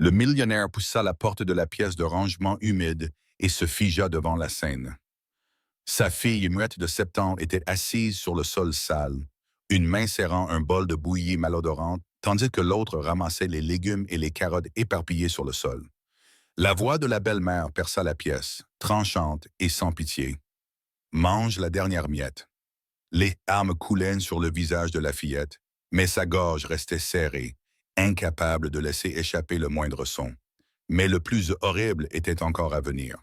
Le millionnaire poussa la porte de la pièce de rangement humide et se figea devant la scène. Sa fille muette de 7 ans était assise sur le sol sale, une main serrant un bol de bouillie malodorante, tandis que l'autre ramassait les légumes et les carottes éparpillées sur le sol. La voix de la belle-mère perça la pièce, tranchante et sans pitié. Mange la dernière miette. Les larmes coulaient sur le visage de la fillette, mais sa gorge restait serrée, incapable de laisser échapper le moindre son. Mais le plus horrible était encore à venir.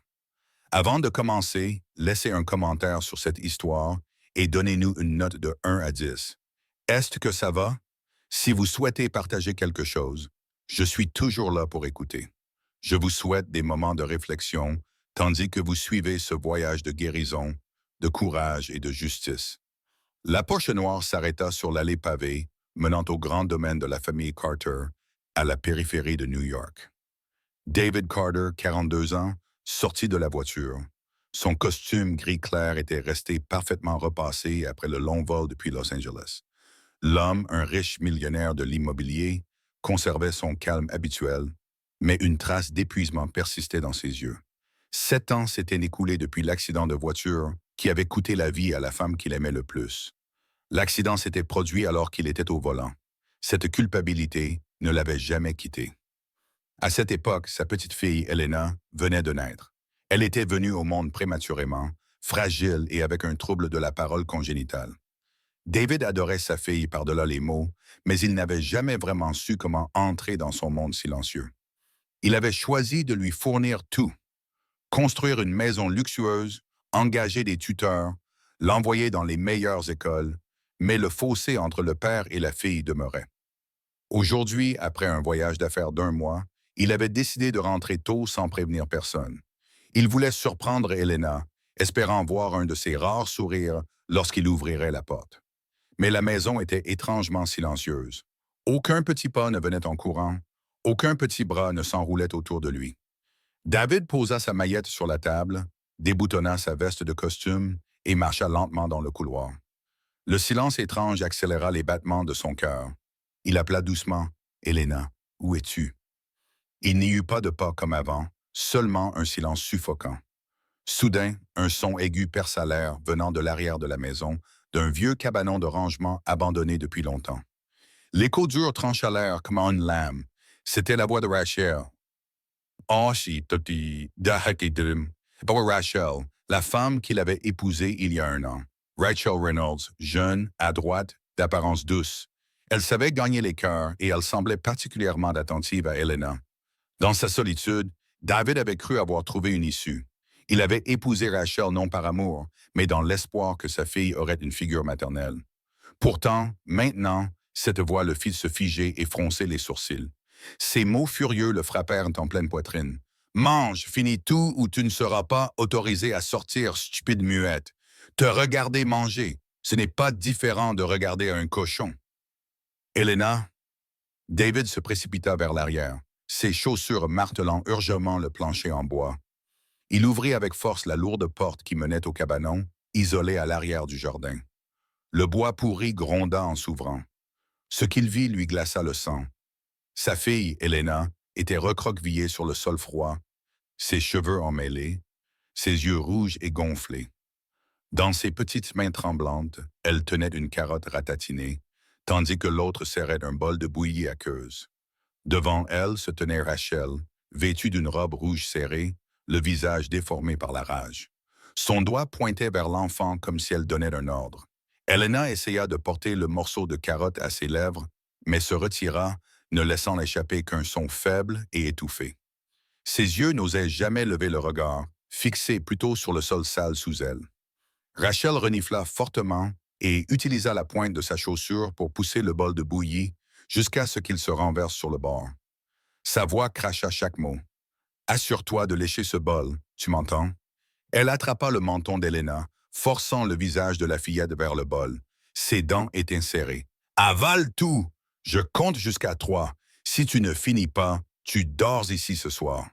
Avant de commencer, laissez un commentaire sur cette histoire et donnez-nous une note de 1 à 10. Est-ce que ça va? Si vous souhaitez partager quelque chose, je suis toujours là pour écouter. Je vous souhaite des moments de réflexion tandis que vous suivez ce voyage de guérison, de courage et de justice. La Porsche noire s'arrêta sur l'allée pavée menant au grand domaine de la famille Carter, à la périphérie de New York. David Carter, 42 ans, sortit de la voiture. Son costume gris clair était resté parfaitement repassé après le long vol depuis Los Angeles. L'homme, un riche millionnaire de l'immobilier, conservait son calme habituel, mais une trace d'épuisement persistait dans ses yeux. 7 ans s'étaient écoulés depuis l'accident de voiture qui avait coûté la vie à la femme qu'il aimait le plus. L'accident s'était produit alors qu'il était au volant. Cette culpabilité ne l'avait jamais quitté. À cette époque, sa petite fille, Elena, venait de naître. Elle était venue au monde prématurément, fragile et avec un trouble de la parole congénital. David adorait sa fille par-delà les mots, mais il n'avait jamais vraiment su comment entrer dans son monde silencieux. Il avait choisi de lui fournir tout. Construire une maison luxueuse, engager des tuteurs, l'envoyer dans les meilleures écoles, mais le fossé entre le père et la fille demeurait. Aujourd'hui, après un voyage d'affaires d'1 mois, il avait décidé de rentrer tôt sans prévenir personne. Il voulait surprendre Elena, espérant voir un de ses rares sourires lorsqu'il ouvrirait la porte. Mais la maison était étrangement silencieuse. Aucun petit pas ne venait en courant, aucun petit bras ne s'enroulait autour de lui. David posa sa maillette sur la table, déboutonna sa veste de costume et marcha lentement dans le couloir. Le silence étrange accéléra les battements de son cœur. Il appela doucement « Elena, où es-tu » Il n'y eut pas de pas comme avant, seulement un silence suffocant. Soudain, un son aigu perça l'air venant de l'arrière de la maison, d'un vieux cabanon de rangement abandonné depuis longtemps. L'écho dur trancha l'air comme une lame. C'était la voix de Rachel. Oh, si, toti, dahakidim. Rachel, la femme qu'il avait épousée il y a 1 an. Rachel Reynolds, jeune, adroite, d'apparence douce. Elle savait gagner les cœurs et elle semblait particulièrement attentive à Elena. Dans sa solitude, David avait cru avoir trouvé une issue. Il avait épousé Rachel non par amour, mais dans l'espoir que sa fille aurait une figure maternelle. Pourtant, maintenant, cette voix le fit se figer et froncer les sourcils. Ces mots furieux le frappèrent en pleine poitrine. « Mange, finis tout ou tu ne seras pas autorisé à sortir, stupide muette. Te regarder manger, ce n'est pas différent de regarder un cochon. » Elena, David se précipita vers l'arrière, ses chaussures martelant urgemment le plancher en bois. Il ouvrit avec force la lourde porte qui menait au cabanon, isolé à l'arrière du jardin. Le bois pourri gronda en s'ouvrant. Ce qu'il vit lui glaça le sang. Sa fille, Elena, était recroquevillée sur le sol froid, ses cheveux emmêlés, ses yeux rouges et gonflés. Dans ses petites mains tremblantes, elle tenait une carotte ratatinée, tandis que l'autre serrait un bol de bouillie aqueuse. Devant elle se tenait Rachel, vêtue d'une robe rouge serrée, le visage déformé par la rage. Son doigt pointait vers l'enfant comme si elle donnait un ordre. Elena essaya de porter le morceau de carotte à ses lèvres, mais se retira, ne laissant échapper qu'un son faible et étouffé. Ses yeux n'osaient jamais lever le regard, fixés plutôt sur le sol sale sous elle. Rachel renifla fortement et utilisa la pointe de sa chaussure pour pousser le bol de bouillie jusqu'à ce qu'il se renverse sur le bord. Sa voix cracha chaque mot. « Assure-toi de lécher ce bol, tu m'entends? » Elle attrapa le menton d'Elena, forçant le visage de la fillette vers le bol. Ses dents étaient serrées. « Avale tout! Je compte jusqu'à 3. Si tu ne finis pas, tu dors ici ce soir. »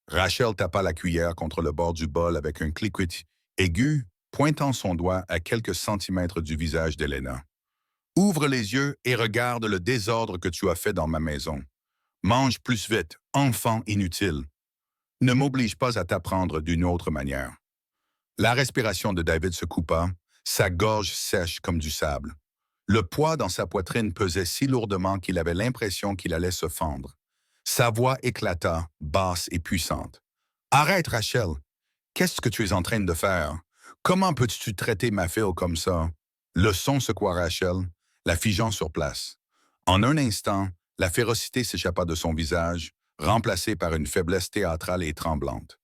Rachel tapa la cuillère contre le bord du bol avec un cliquet aigu, pointant son doigt à quelques centimètres du visage d'Elena. « Ouvre les yeux et regarde le désordre que tu as fait dans ma maison. Mange plus vite, enfant inutile. Ne m'oblige pas à t'apprendre d'une autre manière. La respiration de David se coupa, sa gorge sèche comme du sable. Le poids dans sa poitrine pesait si lourdement qu'il avait l'impression qu'il allait se fendre. Sa voix éclata, basse et puissante. Arrête, Rachel! Qu'est-ce que tu es en train de faire? Comment peux-tu traiter ma fille comme ça? Le son secoua Rachel, la figeant sur place. En un instant, la férocité s'échappa de son visage, remplacée par une faiblesse théâtrale et tremblante.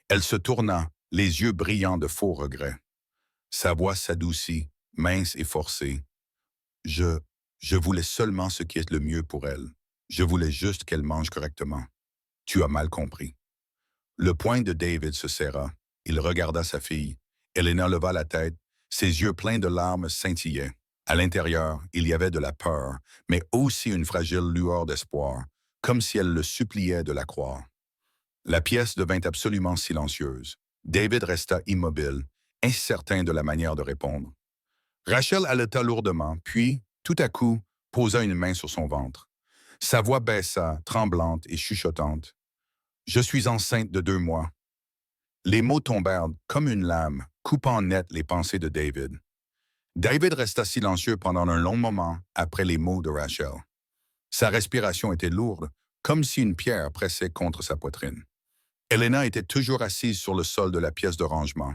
Elle se tourna, les yeux brillants de faux regret. Sa voix s'adoucit, mince et forcée. Je, je voulais seulement ce qui est le mieux pour elle. Je voulais juste qu'elle mange correctement. Tu as mal compris. Le poing de David se serra. Il regarda sa fille. Elena leva la tête. Ses yeux pleins de larmes scintillaient. À l'intérieur, il y avait de la peur, mais aussi une fragile lueur d'espoir, comme si elle le suppliait de la croire. La pièce devint absolument silencieuse. David resta immobile, incertain de la manière de répondre. Rachel haleta lourdement, puis, tout à coup, posa une main sur son ventre. Sa voix baissa, tremblante et chuchotante. « Je suis enceinte de 2 mois. » Les mots tombèrent comme une lame, coupant net les pensées de David. David resta silencieux pendant un long moment après les mots de Rachel. Sa respiration était lourde, comme si une pierre pressait contre sa poitrine. Elena était toujours assise sur le sol de la pièce de rangement,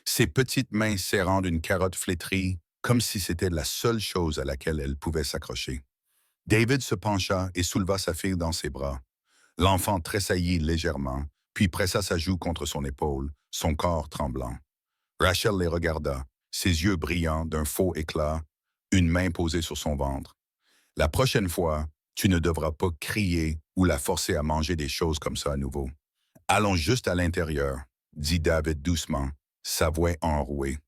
ses petites mains serrant d'une carotte flétrie, comme si c'était la seule chose à laquelle elle pouvait s'accrocher. David se pencha et souleva sa fille dans ses bras. L'enfant tressaillit légèrement, puis pressa sa joue contre son épaule, son corps tremblant. Rachel les regarda, ses yeux brillants d'un faux éclat, une main posée sur son ventre. « La prochaine fois, tu ne devras pas crier ou la forcer à manger des choses comme ça à nouveau. Allons juste à l'intérieur, » dit David doucement, sa voix enrouée.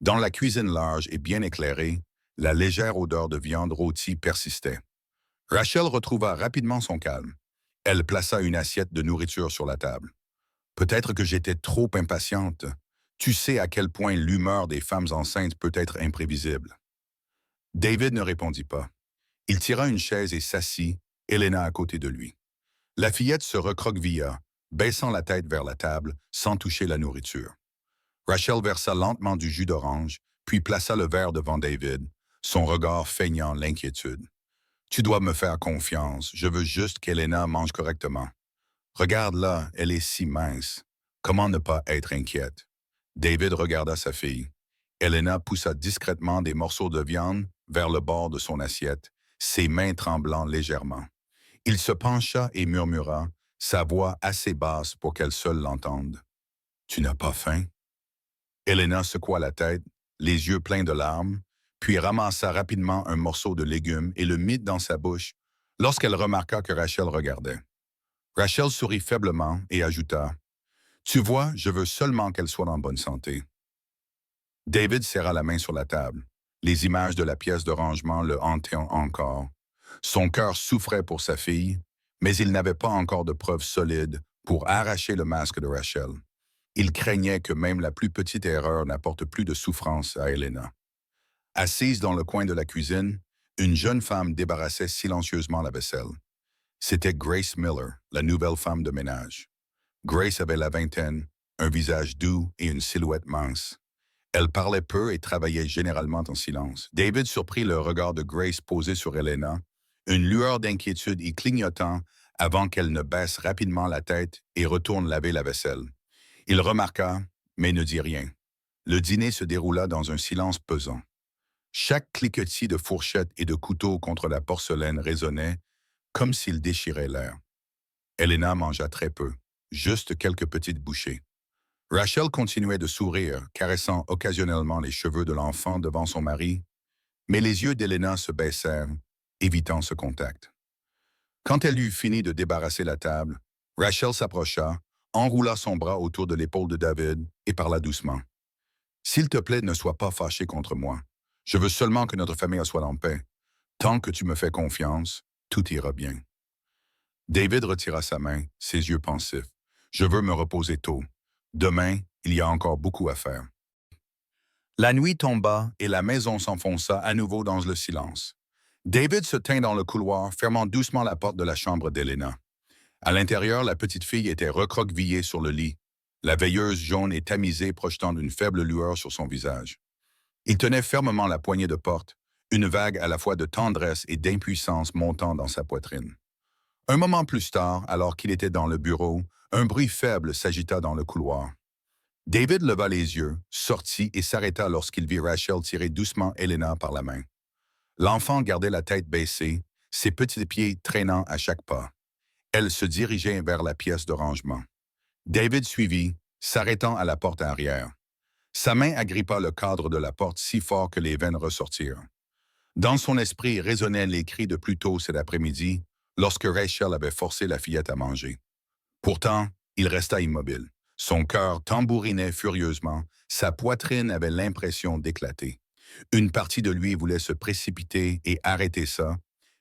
Dans la cuisine large et bien éclairée, la légère odeur de viande rôtie persistait. Rachel retrouva rapidement son calme. Elle plaça une assiette de nourriture sur la table. Peut-être que j'étais trop impatiente. Tu sais à quel point l'humeur des femmes enceintes peut être imprévisible. David ne répondit pas. Il tira une chaise et s'assit, Elena à côté de lui. La fillette se recroquevilla, baissant la tête vers la table, sans toucher la nourriture. Rachel versa lentement du jus d'orange, puis plaça le verre devant David, son regard feignant l'inquiétude. « Tu dois me faire confiance, je veux juste qu'Elena mange correctement. Regarde-la, elle est si mince. Comment ne pas être inquiète? » David regarda sa fille. Elena poussa discrètement des morceaux de viande vers le bord de son assiette, ses mains tremblant légèrement. Il se pencha et murmura, sa voix assez basse pour qu'elle seule l'entende. « Tu n'as pas faim? » Elena secoua la tête, les yeux pleins de larmes, puis ramassa rapidement un morceau de légume et le mit dans sa bouche lorsqu'elle remarqua que Rachel regardait. Rachel sourit faiblement et ajouta, « Tu vois, je veux seulement qu'elle soit en bonne santé. » David serra la main sur la table. Les images de la pièce de rangement le hantaient encore. Son cœur souffrait pour sa fille, mais il n'avait pas encore de preuves solides pour arracher le masque de Rachel. Il craignait que même la plus petite erreur n'apporte plus de souffrance à Elena. Assise dans le coin de la cuisine, une jeune femme débarrassait silencieusement la vaisselle. C'était Grace Miller, la nouvelle femme de ménage. Grace avait la vingtaine, un visage doux et une silhouette mince. Elle parlait peu et travaillait généralement en silence. David surprit le regard de Grace posé sur Elena, une lueur d'inquiétude y clignotant avant qu'elle ne baisse rapidement la tête et retourne laver la vaisselle. Il remarqua, mais ne dit rien. Le dîner se déroula dans un silence pesant. Chaque cliquetis de fourchettes et de couteaux contre la porcelaine résonnait, comme s'il déchirait l'air. Elena mangea très peu, juste quelques petites bouchées. Rachel continuait de sourire, caressant occasionnellement les cheveux de l'enfant devant son mari, mais les yeux d'Elena se baissèrent, évitant ce contact. Quand elle eut fini de débarrasser la table, Rachel s'approcha, enroula son bras autour de l'épaule de David et parla doucement. « S'il te plaît, ne sois pas fâché contre moi. Je veux seulement que notre famille soit en paix. Tant que tu me fais confiance, tout ira bien. » David retira sa main, ses yeux pensifs. « Je veux me reposer tôt. Demain, il y a encore beaucoup à faire. » La nuit tomba et la maison s'enfonça à nouveau dans le silence. David se tint dans le couloir, fermant doucement la porte de la chambre d'Elena. À l'intérieur, la petite fille était recroquevillée sur le lit, la veilleuse jaune et tamisée projetant une faible lueur sur son visage. Il tenait fermement la poignée de porte, une vague à la fois de tendresse et d'impuissance montant dans sa poitrine. Un moment plus tard, alors qu'il était dans le bureau, un bruit faible s'agita dans le couloir. David leva les yeux, sortit et s'arrêta lorsqu'il vit Rachel tirer doucement Elena par la main. L'enfant gardait la tête baissée, ses petits pieds traînant à chaque pas. Elle se dirigeait vers la pièce de rangement. David suivit, s'arrêtant à la porte arrière. Sa main agrippa le cadre de la porte si fort que les veines ressortirent. Dans son esprit résonnaient les cris de plus tôt cet après-midi, lorsque Rachel avait forcé la fillette à manger. Pourtant, il resta immobile. Son cœur tambourinait furieusement, sa poitrine avait l'impression d'éclater. Une partie de lui voulait se précipiter et arrêter ça,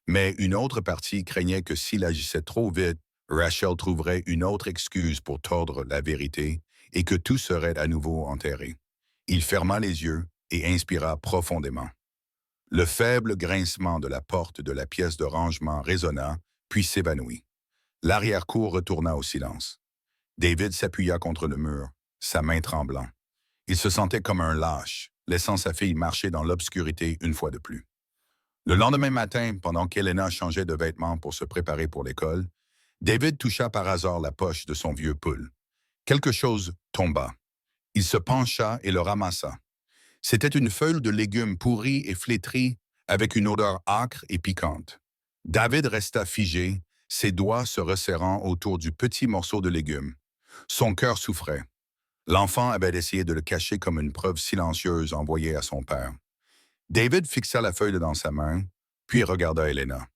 mais une autre partie craignait que s'il agissait trop vite, Rachel trouverait une autre excuse pour tordre la vérité et que tout serait à nouveau enterré. Il ferma les yeux et inspira profondément. Le faible grincement de la porte de la pièce de rangement résonna, puis s'évanouit. L'arrière-cour retourna au silence. David s'appuya contre le mur, sa main tremblant. Il se sentait comme un lâche, laissant sa fille marcher dans l'obscurité une fois de plus. Le lendemain matin, pendant qu'Elena changeait de vêtements pour se préparer pour l'école, David toucha par hasard la poche de son vieux pull. Quelque chose tomba. Il se pencha et le ramassa. C'était une feuille de légumes pourris et flétris avec une odeur âcre et piquante. David resta figé, ses doigts se resserrant autour du petit morceau de légume. Son cœur souffrait. L'enfant avait essayé de le cacher comme une preuve silencieuse envoyée à son père. David fixa la feuille dans sa main, puis regarda Elena.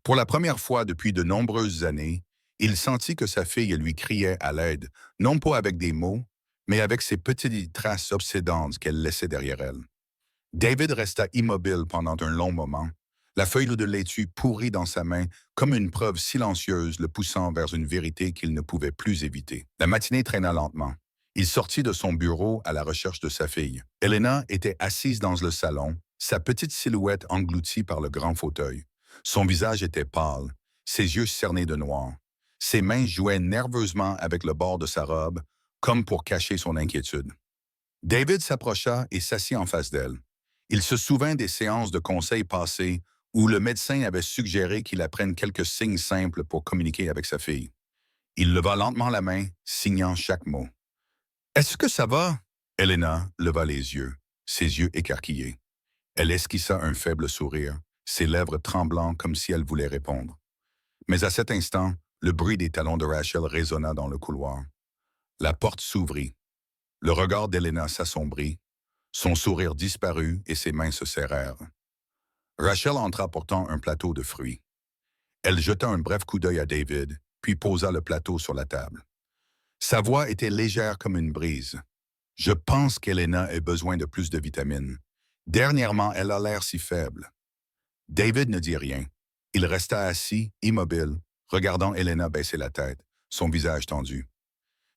Pour la première fois depuis de nombreuses années, il sentit que sa fille lui criait à l'aide, non pas avec des mots, mais avec ces petites traces obsédantes qu'elle laissait derrière elle. David resta immobile pendant un long moment, la feuille de laitue pourrie dans sa main comme une preuve silencieuse le poussant vers une vérité qu'il ne pouvait plus éviter. La matinée traîna lentement. Il sortit de son bureau à la recherche de sa fille. Elena était assise dans le salon, sa petite silhouette engloutie par le grand fauteuil. Son visage était pâle, ses yeux cernés de noir. Ses mains jouaient nerveusement avec le bord de sa robe, comme pour cacher son inquiétude. David s'approcha et s'assit en face d'elle. Il se souvint des séances de conseil passées où le médecin avait suggéré qu'il apprenne quelques signes simples pour communiquer avec sa fille. Il leva lentement la main, signant chaque mot. « Est-ce que ça va? » Elena leva les yeux, ses yeux écarquillés. Elle esquissa un faible sourire, ses lèvres tremblant comme si elle voulait répondre. Mais à cet instant, le bruit des talons de Rachel résonna dans le couloir. La porte s'ouvrit. Le regard d'Elena s'assombrit, son sourire disparut et ses mains se serrèrent. Rachel entra portant un plateau de fruits. Elle jeta un bref coup d'œil à David, puis posa le plateau sur la table. Sa voix était légère comme une brise. « Je pense qu'Elena a besoin de plus de vitamines. Dernièrement, elle a l'air si faible. » David ne dit rien. Il resta assis, immobile, regardant Elena baisser la tête, son visage tendu.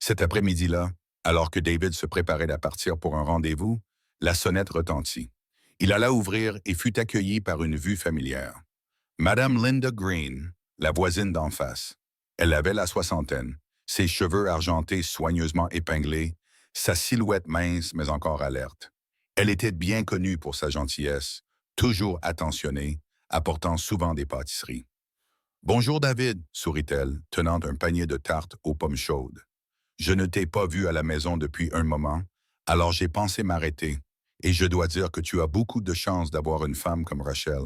Cet après-midi-là, alors que David se préparait à partir pour un rendez-vous, la sonnette retentit. Il alla ouvrir et fut accueilli par une vue familière. Madame Linda Green, la voisine d'en face. Elle avait la soixantaine, ses cheveux argentés soigneusement épinglés, sa silhouette mince mais encore alerte. Elle était bien connue pour sa gentillesse, toujours attentionnée, apportant souvent des pâtisseries. « Bonjour David », sourit-elle, tenant un panier de tartes aux pommes chaudes. « Je ne t'ai pas vu à la maison depuis un moment, alors j'ai pensé m'arrêter. Et je dois dire que tu as beaucoup de chance d'avoir une femme comme Rachel.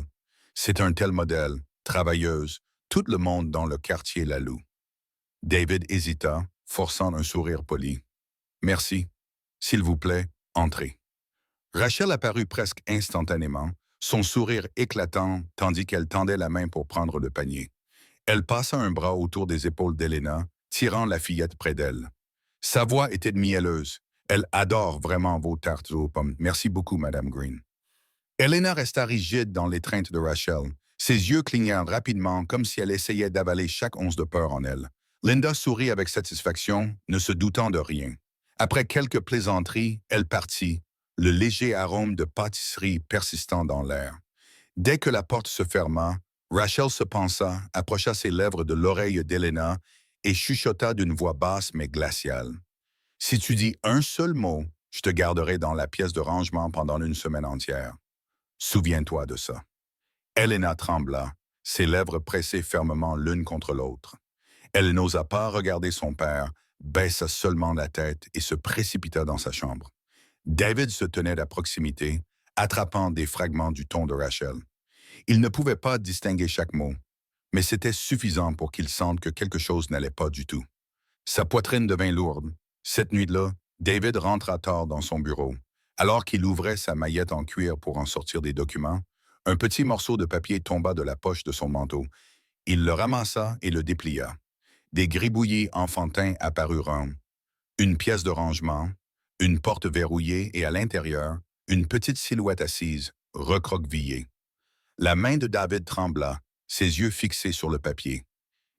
C'est un tel modèle, travailleuse, tout le monde dans le quartier la loue. » David hésita, forçant un sourire poli. « Merci. S'il vous plaît, entrez. » Rachel apparut presque instantanément, son sourire éclatant tandis qu'elle tendait la main pour prendre le panier. Elle passa un bras autour des épaules d'Elena, tirant la fillette près d'elle. Sa voix était mielleuse. « Elle adore vraiment vos tartes aux pommes. Merci beaucoup, Madame Green. » Elena resta rigide dans l'étreinte de Rachel, ses yeux clignant rapidement comme si elle essayait d'avaler chaque once de peur en elle. Linda sourit avec satisfaction, ne se doutant de rien. Après quelques plaisanteries, elle partit, le léger arôme de pâtisserie persistant dans l'air. Dès que la porte se ferma, Rachel se pencha, approcha ses lèvres de l'oreille d'Helena et chuchota d'une voix basse mais glaciale. Si tu dis un seul mot, je te garderai dans la pièce de rangement pendant une semaine entière. Souviens-toi de ça. Helena trembla, ses lèvres pressées fermement l'une contre l'autre. Elle n'osa pas regarder son père, baissa seulement la tête et se précipita dans sa chambre. David se tenait à proximité, attrapant des fragments du ton de Rachel. Il ne pouvait pas distinguer chaque mot, mais c'était suffisant pour qu'il sente que quelque chose n'allait pas du tout. Sa poitrine devint lourde. Cette nuit-là, David rentra tard dans son bureau. Alors qu'il ouvrait sa maillette en cuir pour en sortir des documents, un petit morceau de papier tomba de la poche de son manteau. Il le ramassa et le déplia. Des gribouillis enfantins apparurent. Une pièce de rangement, une porte verrouillée et à l'intérieur, une petite silhouette assise, recroquevillée. La main de David trembla, ses yeux fixés sur le papier.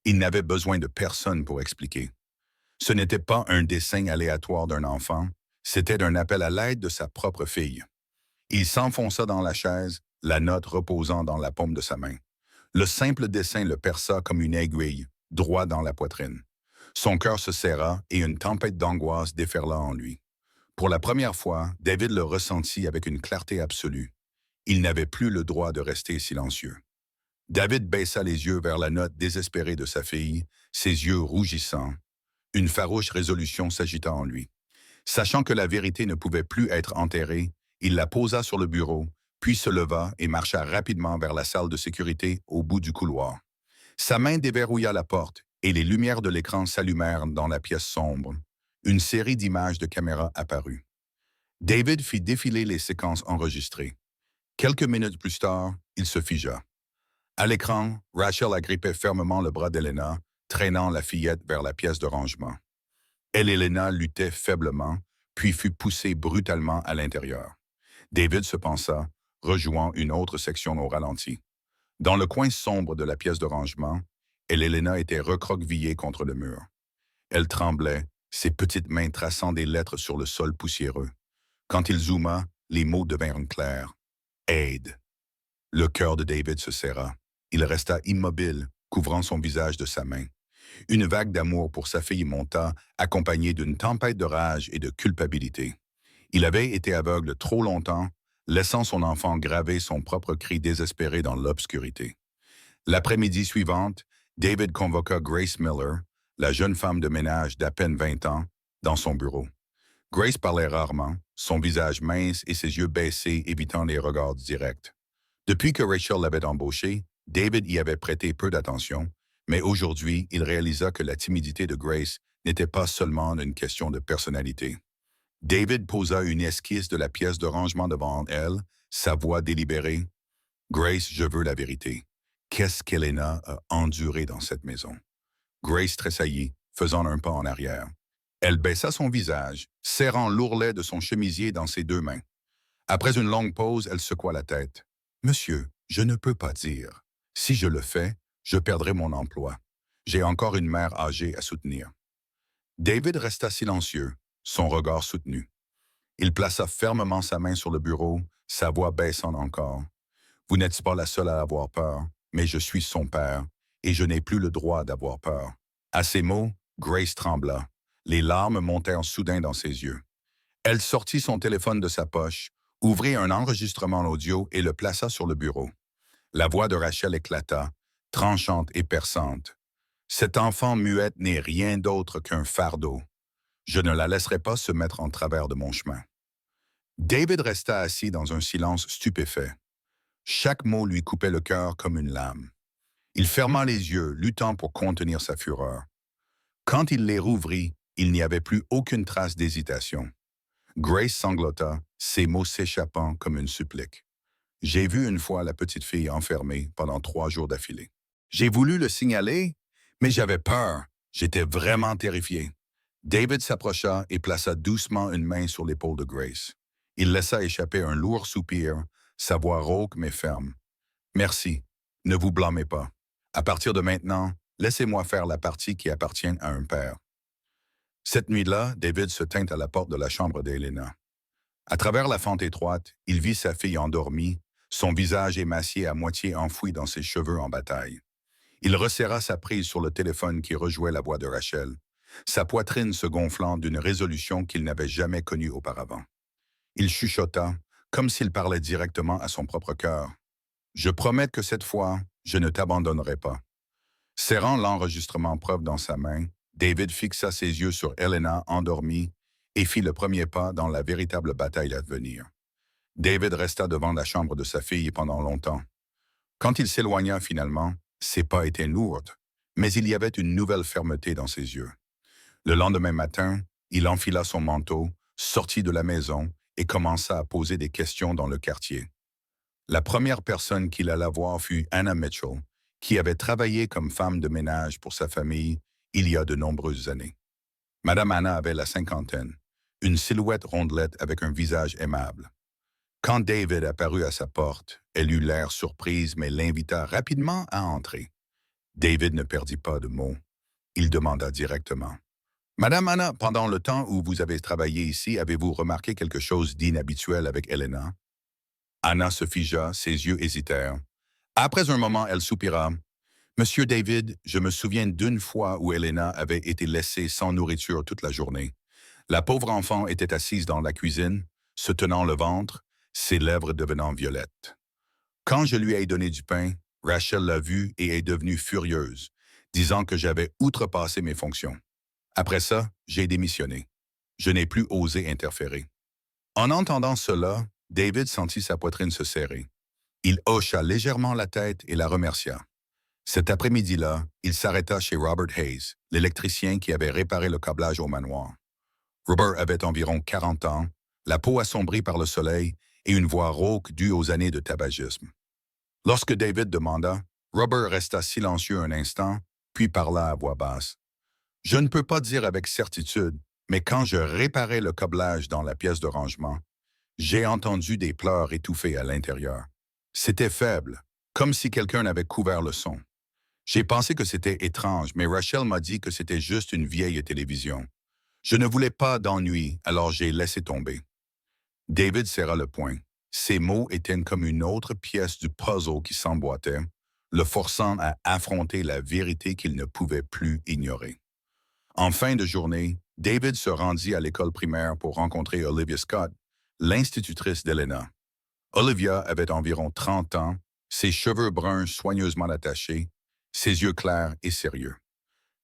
Il n'avait besoin de personne pour expliquer. Ce n'était pas un dessin aléatoire d'un enfant, c'était un appel à l'aide de sa propre fille. Il s'enfonça dans la chaise, la note reposant dans la paume de sa main. Le simple dessin le perça comme une aiguille, droit dans la poitrine. Son cœur se serra et une tempête d'angoisse déferla en lui. Pour la première fois, David le ressentit avec une clarté absolue. Il n'avait plus le droit de rester silencieux. David baissa les yeux vers la note désespérée de sa fille, ses yeux rougissants. Une farouche résolution s'agita en lui. Sachant que la vérité ne pouvait plus être enterrée, il la posa sur le bureau, puis se leva et marcha rapidement vers la salle de sécurité au bout du couloir. Sa main déverrouilla la porte et les lumières de l'écran s'allumèrent dans la pièce sombre. Une série d'images de caméras apparut. David fit défiler les séquences enregistrées. Quelques minutes plus tard, il se figea. À l'écran, Rachel agrippait fermement le bras d'Helena, traînant la fillette vers la pièce de rangement. Elle et Helena luttaient faiblement, puis fut poussée brutalement à l'intérieur. David se pensa, rejouant une autre section au ralenti. Dans le coin sombre de la pièce de rangement, elle et Helena étaient recroquevillées contre le mur. Elle tremblait, ses petites mains traçant des lettres sur le sol poussiéreux. Quand il zooma, les mots devinrent clairs. Aide. Le cœur de David se serra. Il resta immobile, couvrant son visage de sa main. Une vague d'amour pour sa fille monta, accompagnée d'une tempête de rage et de culpabilité. Il avait été aveugle trop longtemps, laissant son enfant graver son propre cri désespéré dans l'obscurité. L'après-midi suivante, David convoqua Grace Miller, la jeune femme de ménage d'à peine 20 ans, dans son bureau. Grace parlait rarement, son visage mince et ses yeux baissés évitant les regards directs. Depuis que Rachel l'avait embauché, David y avait prêté peu d'attention, mais aujourd'hui, il réalisa que la timidité de Grace n'était pas seulement une question de personnalité. David posa une esquisse de la pièce de rangement devant elle, sa voix délibérée. « Grace, je veux la vérité. Qu'est-ce qu'Helena a enduré dans cette maison? » Grace tressaillit, faisant un pas en arrière. Elle baissa son visage, serrant l'ourlet de son chemisier dans ses deux mains. Après une longue pause, elle secoua la tête. « Monsieur, je ne peux pas dire. Si je le fais, je perdrai mon emploi. J'ai encore une mère âgée à soutenir. » David resta silencieux, son regard soutenu. Il plaça fermement sa main sur le bureau, sa voix baissant encore. « Vous n'êtes pas la seule à avoir peur, mais je suis son père, et je n'ai plus le droit d'avoir peur. » À ces mots, Grace trembla. Les larmes montèrent soudain dans ses yeux. Elle sortit son téléphone de sa poche, ouvrit un enregistrement audio et le plaça sur le bureau. La voix de Rachel éclata, tranchante et perçante. « Cet enfant muette n'est rien d'autre qu'un fardeau. Je ne la laisserai pas se mettre en travers de mon chemin. » David resta assis dans un silence stupéfait. Chaque mot lui coupait le cœur comme une lame. Il ferma les yeux, luttant pour contenir sa fureur. Quand il les rouvrit, il n'y avait plus aucune trace d'hésitation. Grace sanglota, ses mots s'échappant comme une supplique. « J'ai vu une fois la petite fille enfermée pendant 3 jours d'affilée. J'ai voulu le signaler, mais j'avais peur. J'étais vraiment terrifié. » David s'approcha et plaça doucement une main sur l'épaule de Grace. Il laissa échapper un lourd soupir, sa voix rauque mais ferme. « Merci. Ne vous blâmez pas. À partir de maintenant, laissez-moi faire la partie qui appartient à un père. » Cette nuit-là, David se tint à la porte de la chambre d'Helena. À travers la fente étroite, il vit sa fille endormie, son visage émacié à moitié enfoui dans ses cheveux en bataille. Il resserra sa prise sur le téléphone qui rejouait la voix de Rachel, sa poitrine se gonflant d'une résolution qu'il n'avait jamais connue auparavant. Il chuchota, comme s'il parlait directement à son propre cœur. « Je promets que cette fois, je ne t'abandonnerai pas. » Serrant l'enregistrement preuve dans sa main, David fixa ses yeux sur Helena endormie et fit le premier pas dans la véritable bataille à venir. David resta devant la chambre de sa fille pendant longtemps. Quand il s'éloigna finalement, ses pas étaient lourds, mais il y avait une nouvelle fermeté dans ses yeux. Le lendemain matin, il enfila son manteau, sortit de la maison et commença à poser des questions dans le quartier. La première personne qu'il alla voir fut Anna Mitchell, qui avait travaillé comme femme de ménage pour sa famille il y a de nombreuses années. Madame Anna avait la cinquantaine, une silhouette rondelette avec un visage aimable. Quand David apparut à sa porte, elle eut l'air surprise mais l'invita rapidement à entrer. David ne perdit pas de mots. Il demanda directement. « Madame Anna, pendant le temps où vous avez travaillé ici, avez-vous remarqué quelque chose d'inhabituel avec Helena? » Anna se figea, ses yeux hésitèrent. Après un moment, elle soupira. « Monsieur David, je me souviens d'une fois où Helena avait été laissée sans nourriture toute la journée. La pauvre enfant était assise dans la cuisine, se tenant le ventre, ses lèvres devenant violettes. Quand je lui ai donné du pain, Rachel l'a vue et est devenue furieuse, disant que j'avais outrepassé mes fonctions. Après ça, j'ai démissionné. Je n'ai plus osé interférer. » En entendant cela, David sentit sa poitrine se serrer. Il hocha légèrement la tête et la remercia. Cet après-midi-là, il s'arrêta chez Robert Hayes, l'électricien qui avait réparé le câblage au manoir. Robert avait environ 40 ans, la peau assombrie par le soleil et une voix rauque due aux années de tabagisme. Lorsque David demanda, Robert resta silencieux un instant, puis parla à voix basse. « Je ne peux pas dire avec certitude, mais quand je réparais le câblage dans la pièce de rangement, j'ai entendu des pleurs étouffés à l'intérieur. C'était faible, comme si quelqu'un avait couvert le son. J'ai pensé que c'était étrange, mais Rachel m'a dit que c'était juste une vieille télévision. Je ne voulais pas d'ennui, alors j'ai laissé tomber. » David serra le poing. Ces mots étaient comme une autre pièce du puzzle qui s'emboîtait, le forçant à affronter la vérité qu'il ne pouvait plus ignorer. En fin de journée, David se rendit à l'école primaire pour rencontrer Olivia Scott, l'institutrice d'Helena. Olivia avait environ 30 ans, ses cheveux bruns soigneusement attachés, ses yeux clairs et sérieux.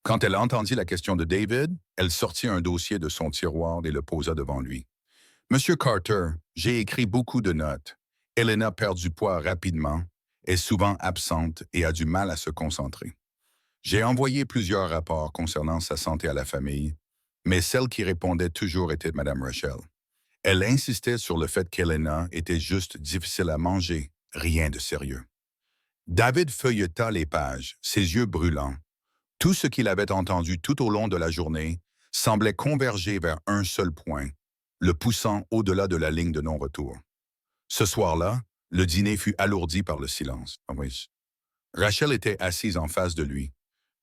Quand elle entendit la question de David, elle sortit un dossier de son tiroir et le posa devant lui. « Monsieur Carter, j'ai écrit beaucoup de notes. Helena perd du poids rapidement, est souvent absente et a du mal à se concentrer. J'ai envoyé plusieurs rapports concernant sa santé à la famille, mais celle qui répondait toujours était Madame Rachel. Elle insistait sur le fait qu'Helena était juste difficile à manger, rien de sérieux. » David feuilleta les pages, ses yeux brûlants. Tout ce qu'il avait entendu tout au long de la journée semblait converger vers un seul point, le poussant au-delà de la ligne de non-retour. Ce soir-là, le dîner fut alourdi par le silence. Rachel était assise en face de lui,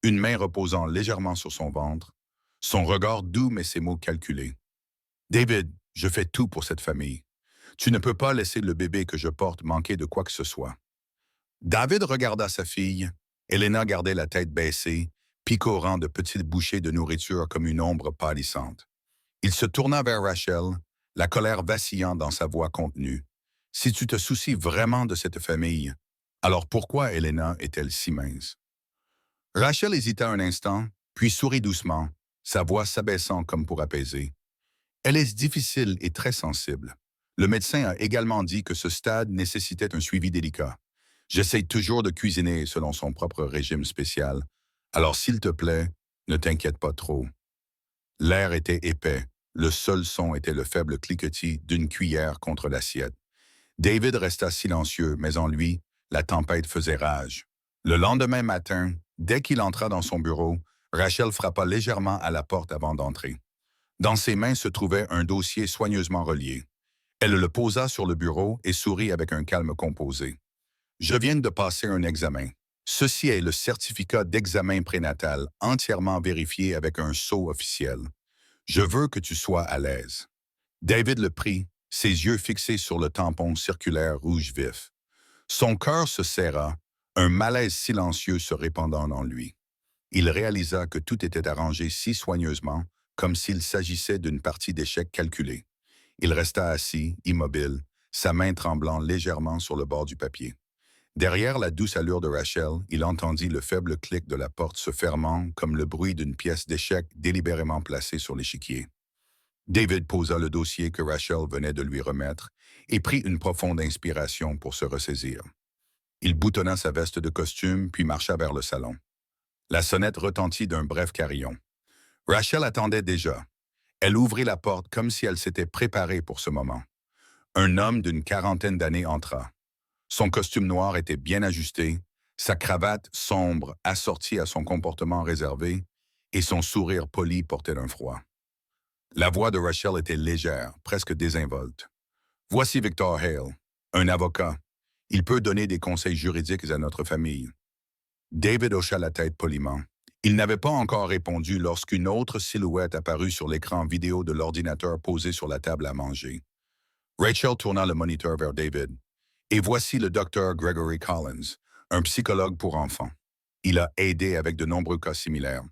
une main reposant légèrement sur son ventre, son regard doux mais ses mots calculés. « David, je fais tout pour cette famille. Tu ne peux pas laisser le bébé que je porte manquer de quoi que ce soit. » David regarda sa fille. Helena gardait la tête baissée, picorant de petites bouchées de nourriture comme une ombre pâlissante. Il se tourna vers Rachel, la colère vacillant dans sa voix contenue. « Si tu te soucies vraiment de cette famille, alors pourquoi Helena est-elle si mince? » Rachel hésita un instant, puis sourit doucement, sa voix s'abaissant comme pour apaiser. « Elle est difficile et très sensible. Le médecin a également dit que ce stade nécessitait un suivi délicat. J'essaie toujours de cuisiner selon son propre régime spécial. Alors s'il te plaît, ne t'inquiète pas trop. » L'air était épais. Le seul son était le faible cliquetis d'une cuillère contre l'assiette. David resta silencieux, mais en lui, la tempête faisait rage. Le lendemain matin, dès qu'il entra dans son bureau, Rachel frappa légèrement à la porte avant d'entrer. Dans ses mains se trouvait un dossier soigneusement relié. Elle le posa sur le bureau et sourit avec un calme composé. « Je viens de passer un examen. Ceci est le certificat d'examen prénatal entièrement vérifié avec un sceau officiel. Je veux que tu sois à l'aise. » David le prit, ses yeux fixés sur le tampon circulaire rouge vif. Son cœur se serra, un malaise silencieux se répandant en lui. Il réalisa que tout était arrangé si soigneusement, comme s'il s'agissait d'une partie d'échecs calculée. Il resta assis, immobile, sa main tremblant légèrement sur le bord du papier. Derrière la douce allure de Rachel, il entendit le faible clic de la porte se fermant comme le bruit d'une pièce d'échec délibérément placée sur l'échiquier. David posa le dossier que Rachel venait de lui remettre et prit une profonde inspiration pour se ressaisir. Il boutonna sa veste de costume puis marcha vers le salon. La sonnette retentit d'un bref carillon. Rachel attendait déjà. Elle ouvrit la porte comme si elle s'était préparée pour ce moment. Un homme d'une quarantaine d'années entra. Son costume noir était bien ajusté, sa cravate sombre assortie à son comportement réservé, et son sourire poli portait un froid. La voix de Rachel était légère, presque désinvolte. « Voici Victor Hale, un avocat. Il peut donner des conseils juridiques à notre famille. » David hocha la tête poliment. Il n'avait pas encore répondu lorsqu'une autre silhouette apparut sur l'écran vidéo de l'ordinateur posé sur la table à manger. Rachel tourna le moniteur vers David. Et voici le docteur Gregory Collins, un psychologue pour enfants. Il a aidé avec de nombreux cas similaires.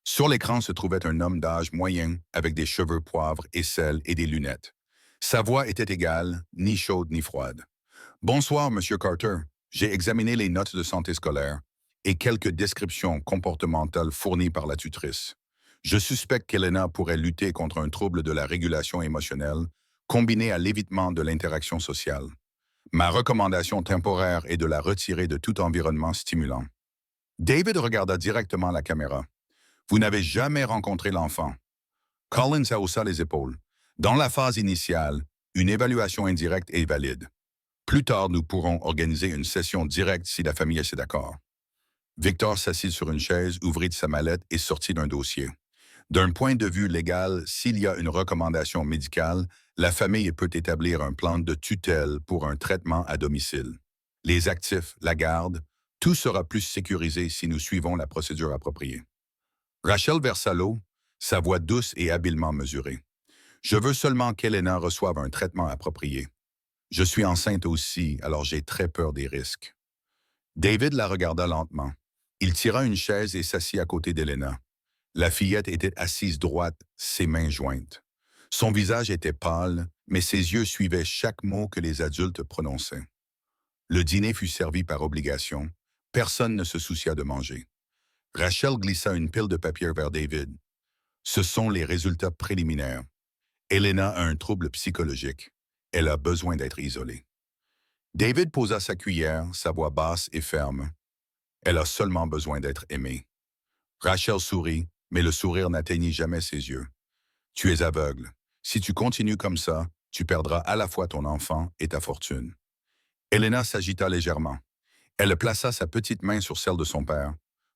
Sur l'écran se trouvait un homme d'âge moyen avec des cheveux poivre et sel et des lunettes. Sa voix était égale, ni chaude ni froide. « Bonsoir, Monsieur Carter. J'ai examiné les notes de santé scolaire et quelques descriptions comportementales fournies par la tutrice. Je suspecte qu'Elena pourrait lutter contre un trouble de la régulation émotionnelle combiné à l'évitement de l'interaction sociale. Ma recommandation temporaire est de la retirer de tout environnement stimulant. » David regarda directement la caméra. « Vous n'avez jamais rencontré l'enfant. » Collins haussa les épaules. « Dans la phase initiale, une évaluation indirecte est valide. Plus tard, nous pourrons organiser une session directe si la famille est d'accord. » Victor s'assit sur une chaise, ouvrit sa mallette et sortit d'un dossier. D'un point de vue légal, s'il y a une recommandation médicale, la famille peut établir un plan de tutelle pour un traitement à domicile. Les actifs, la garde, tout sera plus sécurisé si nous suivons la procédure appropriée. Rachel versa l'eau, sa voix douce et habilement mesurée. « Je veux seulement qu'Elena reçoive un traitement approprié. Je suis enceinte aussi, alors j'ai très peur des risques. » David la regarda lentement. Il tira une chaise et s'assit à côté d'Elena. La fillette était assise droite, ses mains jointes. Son visage était pâle, mais ses yeux suivaient chaque mot que les adultes prononçaient. Le dîner fut servi par obligation. Personne ne se soucia de manger. Rachel glissa une pile de papier vers David. « Ce sont les résultats préliminaires. Elena a un trouble psychologique. Elle a besoin d'être isolée. » David posa sa cuillère, sa voix basse et ferme. « Elle a seulement besoin d'être aimée. » Rachel sourit, mais le sourire n'atteignit jamais ses yeux. « Tu es aveugle. Si tu continues comme ça, tu perdras à la fois ton enfant et ta fortune. » Elena s'agita légèrement. Elle plaça sa petite main sur celle de son père,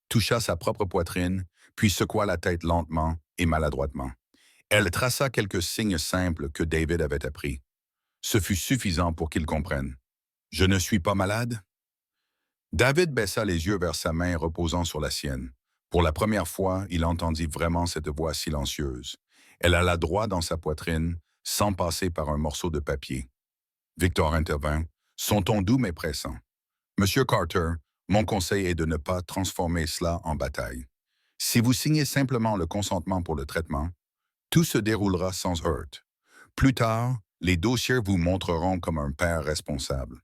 toucha sa propre poitrine, puis secoua la tête lentement et maladroitement. Elle traça quelques signes simples que David avait appris. Ce fut suffisant pour qu'il comprenne. « Je ne suis pas malade? » David baissa les yeux vers sa main reposant sur la sienne. Pour la première fois, il entendit vraiment cette voix silencieuse. Elle alla droit dans sa poitrine, sans passer par un morceau de papier. Victor intervint, son ton doux mais pressant. « Monsieur Carter, mon conseil est de ne pas transformer cela en bataille. Si vous signez simplement le consentement pour le traitement, tout se déroulera sans heurts. Plus tard, les dossiers vous montreront comme un père responsable. »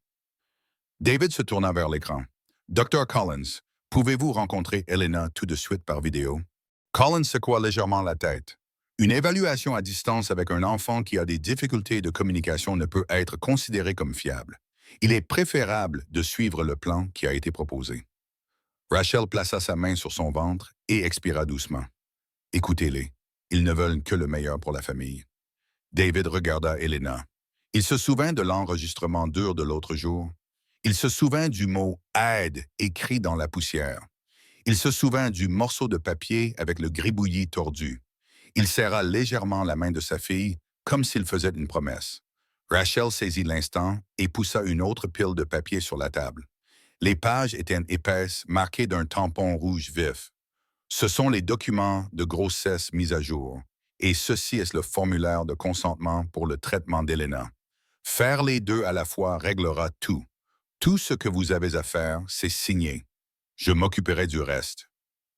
David se tourna vers l'écran. « Dr. Collins, pouvez-vous rencontrer Elena tout de suite par vidéo? » Collins secoua légèrement la tête. « Une évaluation à distance avec un enfant qui a des difficultés de communication ne peut être considérée comme fiable. Il est préférable de suivre le plan qui a été proposé. » Rachel plaça sa main sur son ventre et expira doucement. « Écoutez-les, ils ne veulent que le meilleur pour la famille. » David regarda Elena. Il se souvint de l'enregistrement dur de l'autre jour. Il se souvint du mot « aide » écrit dans la poussière. Il se souvint du morceau de papier avec le gribouillis tordu. Il serra légèrement la main de sa fille, comme s'il faisait une promesse. Rachel saisit l'instant et poussa une autre pile de papier sur la table. Les pages étaient épaisses, marquées d'un tampon rouge vif. Ce sont les documents de grossesse mis à jour. Et ceci est le formulaire de consentement pour le traitement d'Elena. Faire les deux à la fois réglera tout. Tout ce que vous avez à faire, c'est signer. Je m'occuperai du reste.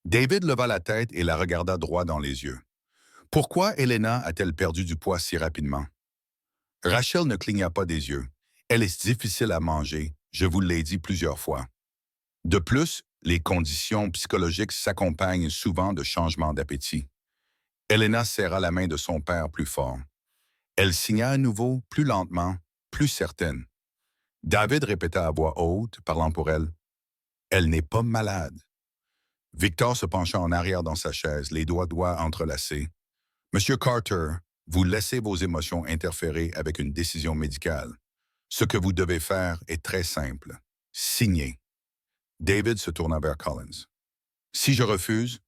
David leva la tête et la regarda droit dans les yeux. Pourquoi Elena a-t-elle perdu du poids si rapidement? Rachel ne cligna pas des yeux. Elle est difficile à manger, je vous l'ai dit plusieurs fois. De plus, les conditions psychologiques s'accompagnent souvent de changements d'appétit. Elena serra la main de son père plus fort. Elle signa à nouveau, plus lentement, plus certaine. David répéta à voix haute, parlant pour elle. Elle n'est pas malade. Victor se pencha en arrière dans sa chaise, les doigts entrelacés. Monsieur Carter, vous laissez vos émotions interférer avec une décision médicale. Ce que vous devez faire est très simple. Signez. David se tourna vers Collins. Si je refuse,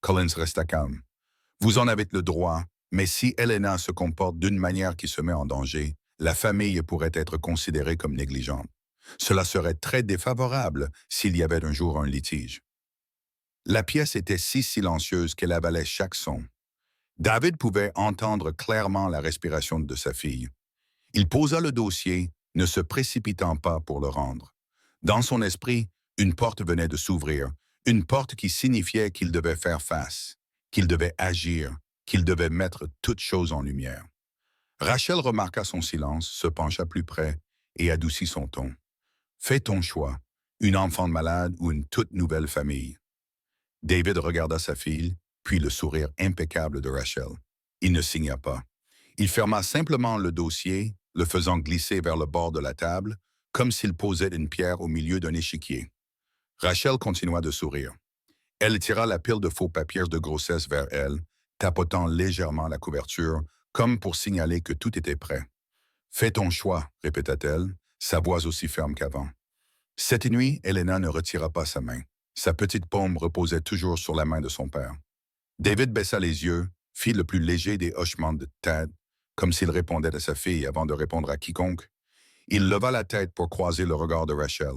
Collins resta calme. Vous en avez le droit, mais si Elena se comporte d'une manière qui se met en danger, la famille pourrait être considérée comme négligente. Cela serait très défavorable s'il y avait un jour un litige. La pièce était si silencieuse qu'elle avalait chaque son. David pouvait entendre clairement la respiration de sa fille. Il posa le dossier, ne se précipitant pas pour le rendre. Dans son esprit, une porte venait de s'ouvrir, une porte qui signifiait qu'il devait faire face, qu'il devait agir, qu'il devait mettre toute chose en lumière. Rachel remarqua son silence, se pencha plus près et adoucit son ton. « Fais ton choix, une enfant malade ou une toute nouvelle famille. » David regarda sa fille, puis le sourire impeccable de Rachel. Il ne signa pas. Il ferma simplement le dossier, le faisant glisser vers le bord de la table, comme s'il posait une pierre au milieu d'un échiquier. Rachel continua de sourire. Elle tira la pile de faux papiers de grossesse vers elle, tapotant légèrement la couverture, comme pour signaler que tout était prêt. « Fais ton choix, répéta-t-elle, sa voix aussi ferme qu'avant. Cette nuit, Elena ne retira pas sa main. Sa petite paume reposait toujours sur la main de son père. David baissa les yeux, fit le plus léger des hochements de tête, comme s'il répondait à sa fille avant de répondre à quiconque. Il leva la tête pour croiser le regard de Rachel.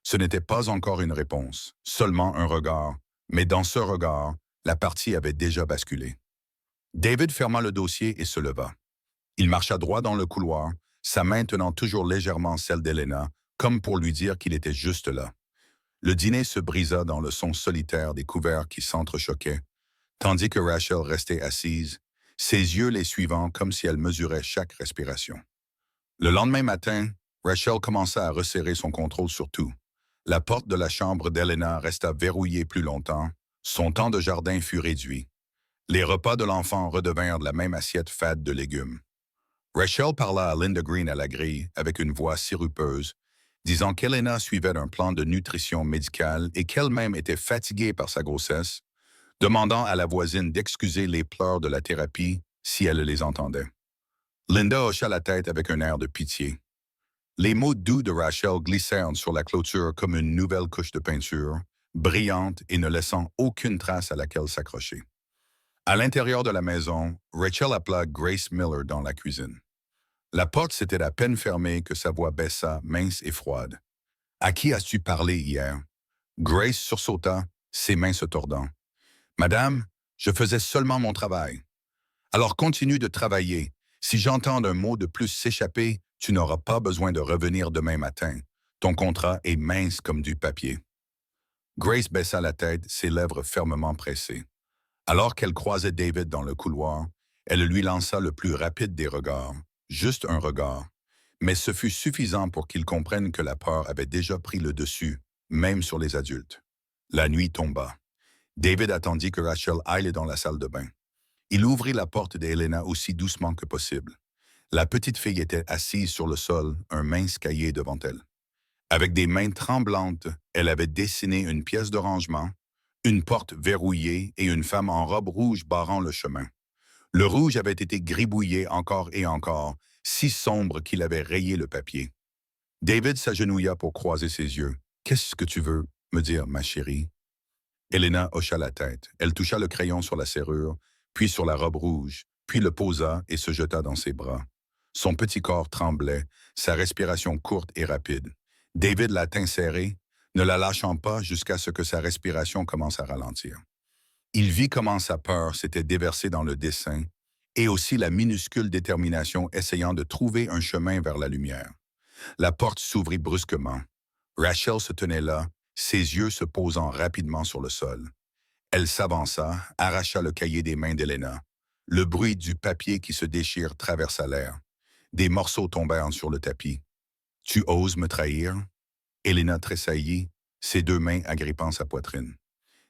Ce n'était pas encore une réponse, seulement un regard, mais dans ce regard, la partie avait déjà basculé. David ferma le dossier et se leva. Il marcha droit dans le couloir, sa main tenant toujours légèrement celle d'Elena, comme pour lui dire qu'il était juste là. Le dîner se brisa dans le son solitaire des couverts qui s'entrechoquaient, tandis que Rachel restait assise, ses yeux les suivant comme si elle mesurait chaque respiration. Le lendemain matin, Rachel commença à resserrer son contrôle sur tout. La porte de la chambre d'Elena resta verrouillée plus longtemps, son temps de jardin fut réduit. Les repas de l'enfant redevinrent de la même assiette fade de légumes. Rachel parla à Linda Green à la grille avec une voix sirupeuse, disant qu'Elena suivait un plan de nutrition médicale et qu'elle-même était fatiguée par sa grossesse, demandant à la voisine d'excuser les pleurs de la thérapie si elle les entendait. Linda hocha la tête avec un air de pitié. Les mots doux de Rachel glissèrent sur la clôture comme une nouvelle couche de peinture, brillante et ne laissant aucune trace à laquelle s'accrocher. À l'intérieur de la maison, Rachel appela Grace Miller dans la cuisine. La porte s'était à peine fermée que sa voix baissa, mince et froide. « À qui as-tu parlé hier? » Grace sursauta, ses mains se tordant. « Madame, je faisais seulement mon travail. »« Alors continue de travailler. Si j'entends un mot de plus s'échapper, tu n'auras pas besoin de revenir demain matin. Ton contrat est mince comme du papier. » Grace baissa la tête, ses lèvres fermement pressées. Alors qu'elle croisait David dans le couloir, elle lui lança le plus rapide des regards, juste un regard, mais ce fut suffisant pour qu'il comprenne que la peur avait déjà pris le dessus, même sur les adultes. La nuit tomba. David attendit que Rachel aille dans la salle de bain. Il ouvrit la porte d'Elena aussi doucement que possible. La petite fille était assise sur le sol, un mince cahier devant elle. Avec des mains tremblantes, elle avait dessiné une pièce de rangement, une porte verrouillée et une femme en robe rouge barrant le chemin. Le rouge avait été gribouillé encore et encore, si sombre qu'il avait rayé le papier. David s'agenouilla pour croiser ses yeux. « Qu'est-ce que tu veux me dire, ma chérie? » Elena hocha la tête. Elle toucha le crayon sur la serrure, puis sur la robe rouge, puis le posa et se jeta dans ses bras. Son petit corps tremblait, sa respiration courte et rapide. David la tint serrée, ne la lâchant pas jusqu'à ce que sa respiration commence à ralentir. Il vit comment sa peur s'était déversée dans le dessin, et aussi la minuscule détermination essayant de trouver un chemin vers la lumière. La porte s'ouvrit brusquement. Rachel se tenait là, ses yeux se posant rapidement sur le sol. Elle s'avança, arracha le cahier des mains d'Elena. Le bruit du papier qui se déchire traversa l'air. Des morceaux tombèrent sur le tapis. « Tu oses me trahir? » Elena tressaillit, ses deux mains agrippant sa poitrine.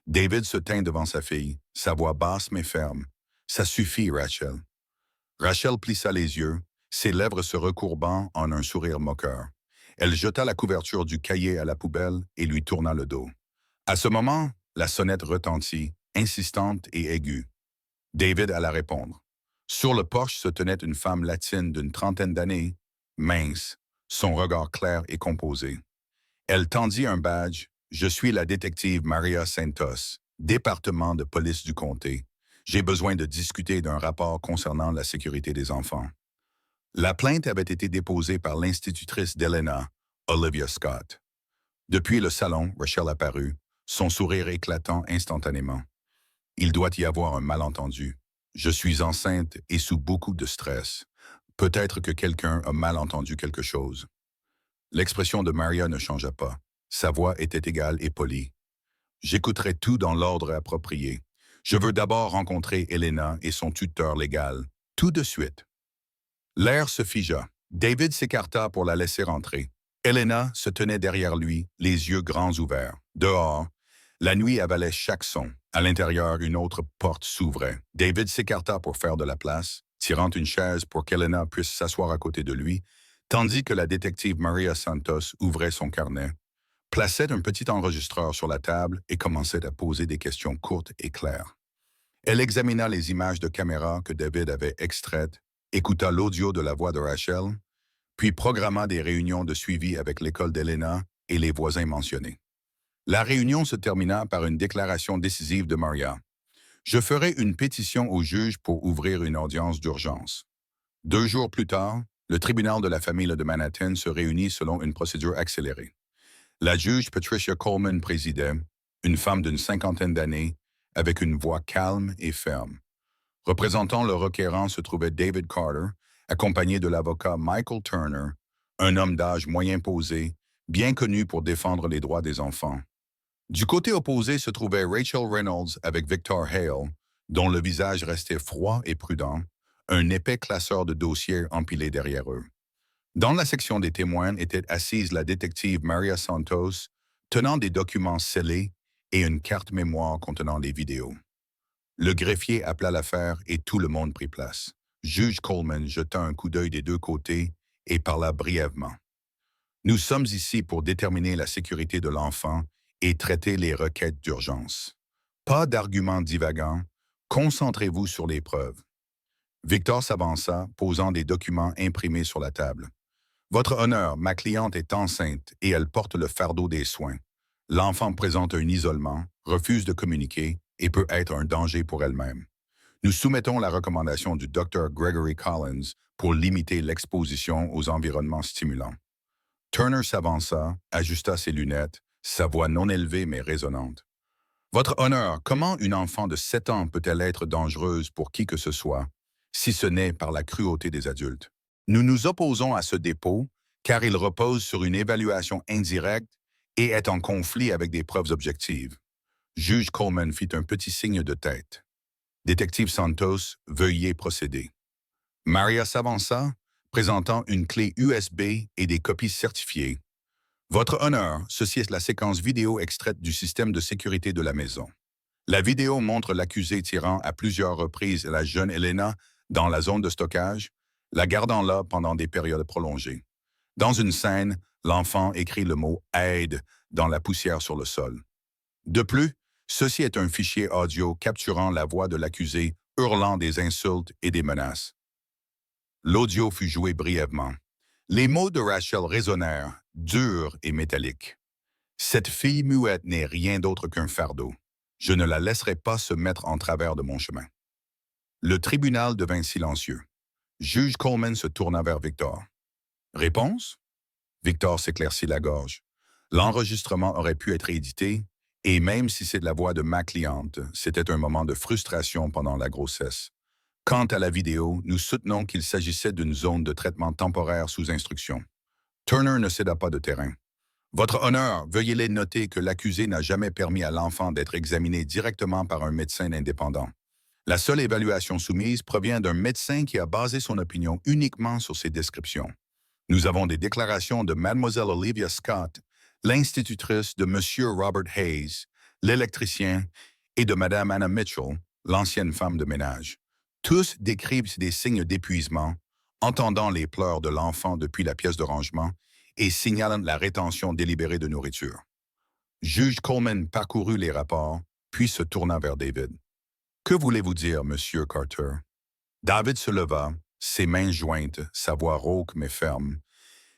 David se tint devant sa fille, sa voix basse mais ferme. « Ça suffit, Rachel. » Rachel plissa les yeux, ses lèvres se recourbant en un sourire moqueur. Elle jeta la couverture du cahier à la poubelle et lui tourna le dos. À ce moment, la sonnette retentit, insistante et aiguë. David alla répondre. Sur le porche se tenait une femme latine d'une trentaine d'années, mince, son regard clair et composé. Elle tendit un badge. « Je suis la détective Maria Santos, département de police du comté. J'ai besoin de discuter d'un rapport concernant la sécurité des enfants. » La plainte avait été déposée par l'institutrice d'Elena, Olivia Scott. Depuis le salon, Rachel apparut, son sourire éclatant instantanément. « Il doit y avoir un malentendu. Je suis enceinte et sous beaucoup de stress. Peut-être que quelqu'un a mal entendu quelque chose. » L'expression de Maria ne changea pas. Sa voix était égale et polie. « J'écouterai tout dans l'ordre approprié. Je veux d'abord rencontrer Elena et son tuteur légal. Tout de suite. » L'air se figea. David s'écarta pour la laisser entrer. Elena se tenait derrière lui, les yeux grands ouverts. Dehors, la nuit avalait chaque son. À l'intérieur, une autre porte s'ouvrait. David s'écarta pour faire de la place, tirant une chaise pour qu'Elena puisse s'asseoir à côté de lui, tandis que la détective Maria Santos ouvrait son carnet, plaçait un petit enregistreur sur la table et commençait à poser des questions courtes et claires. Elle examina les images de caméra que David avait extraites, écouta l'audio de la voix de Rachel, puis programma des réunions de suivi avec l'école d'Elena et les voisins mentionnés. La réunion se termina par une déclaration décisive de Maria. « Je ferai une pétition au juge pour ouvrir une audience d'urgence. » 2 jours plus tard, le tribunal de la famille de Manhattan se réunit selon une procédure accélérée. La juge Patricia Coleman présidait, une femme d'une 50aine d'années, avec une voix calme et ferme. Représentant le requérant se trouvait David Carter, accompagné de l'avocat Michael Turner, un homme d'âge moyen posé, bien connu pour défendre les droits des enfants. Du côté opposé se trouvait Rachel Reynolds avec Victor Hale, dont le visage restait froid et prudent, un épais classeur de dossiers empilé derrière eux. Dans la section des témoins était assise la détective Maria Santos, tenant des documents scellés et une carte mémoire contenant des vidéos. Le greffier appela l'affaire et tout le monde prit place. Juge Coleman jeta un coup d'œil des deux côtés et parla brièvement. « Nous sommes ici pour déterminer la sécurité de l'enfant et traiter les requêtes d'urgence. Pas d'arguments divagants, concentrez-vous sur les preuves. » Victor s'avança, posant des documents imprimés sur la table. « Votre honneur, ma cliente est enceinte et elle porte le fardeau des soins. L'enfant présente un isolement, refuse de communiquer et peut être un danger pour elle-même. Nous soumettons la recommandation du Dr. Gregory Collins pour limiter l'exposition aux environnements stimulants. » Turner s'avança, ajusta ses lunettes, sa voix non élevée mais résonnante. « Votre honneur, comment une enfant de 7 ans peut-elle être dangereuse pour qui que ce soit, si ce n'est par la cruauté des adultes? Nous nous opposons à ce dépôt car il repose sur une évaluation indirecte et est en conflit avec des preuves objectives. » Juge Coleman fit un petit signe de tête. Détective Santos, veuillez procéder. Maria s'avança, présentant une clé USB et des copies certifiées. Votre honneur, ceci est la séquence vidéo extraite du système de sécurité de la maison. La vidéo montre l'accusé tirant à plusieurs reprises la jeune Elena dans la zone de stockage, la gardant là pendant des périodes prolongées. Dans une scène, l'enfant écrit le mot « aide » dans la poussière sur le sol. De plus, ceci est un fichier audio capturant la voix de l'accusé hurlant des insultes et des menaces. L'audio fut joué brièvement. Les mots de Rachel résonnèrent, durs et métalliques. « Cette fille muette n'est rien d'autre qu'un fardeau. Je ne la laisserai pas se mettre en travers de mon chemin. » Le tribunal devint silencieux. Juge Coleman se tourna vers Victor. « Réponse? » Victor s'éclaircit la gorge. L'enregistrement aurait pu être édité, et même si c'est la voix de ma cliente, c'était un moment de frustration pendant la grossesse. Quant à la vidéo, nous soutenons qu'il s'agissait d'une zone de traitement temporaire sous instruction. Turner ne céda pas de terrain. Votre honneur, veuillez les noter que l'accusé n'a jamais permis à l'enfant d'être examiné directement par un médecin indépendant. La seule évaluation soumise provient d'un médecin qui a basé son opinion uniquement sur ses descriptions. Nous avons des déclarations de Mademoiselle Olivia Scott, l'institutrice de Monsieur Robert Hayes, l'électricien, et de Madame Anna Mitchell, l'ancienne femme de ménage. Tous décrivent des signes d'épuisement, entendant les pleurs de l'enfant depuis la pièce de rangement et signalant la rétention délibérée de nourriture. Juge Coleman parcourut les rapports, puis se tourna vers David. Que voulez-vous dire, Monsieur Carter? David se leva, ses mains jointes, sa voix rauque mais ferme.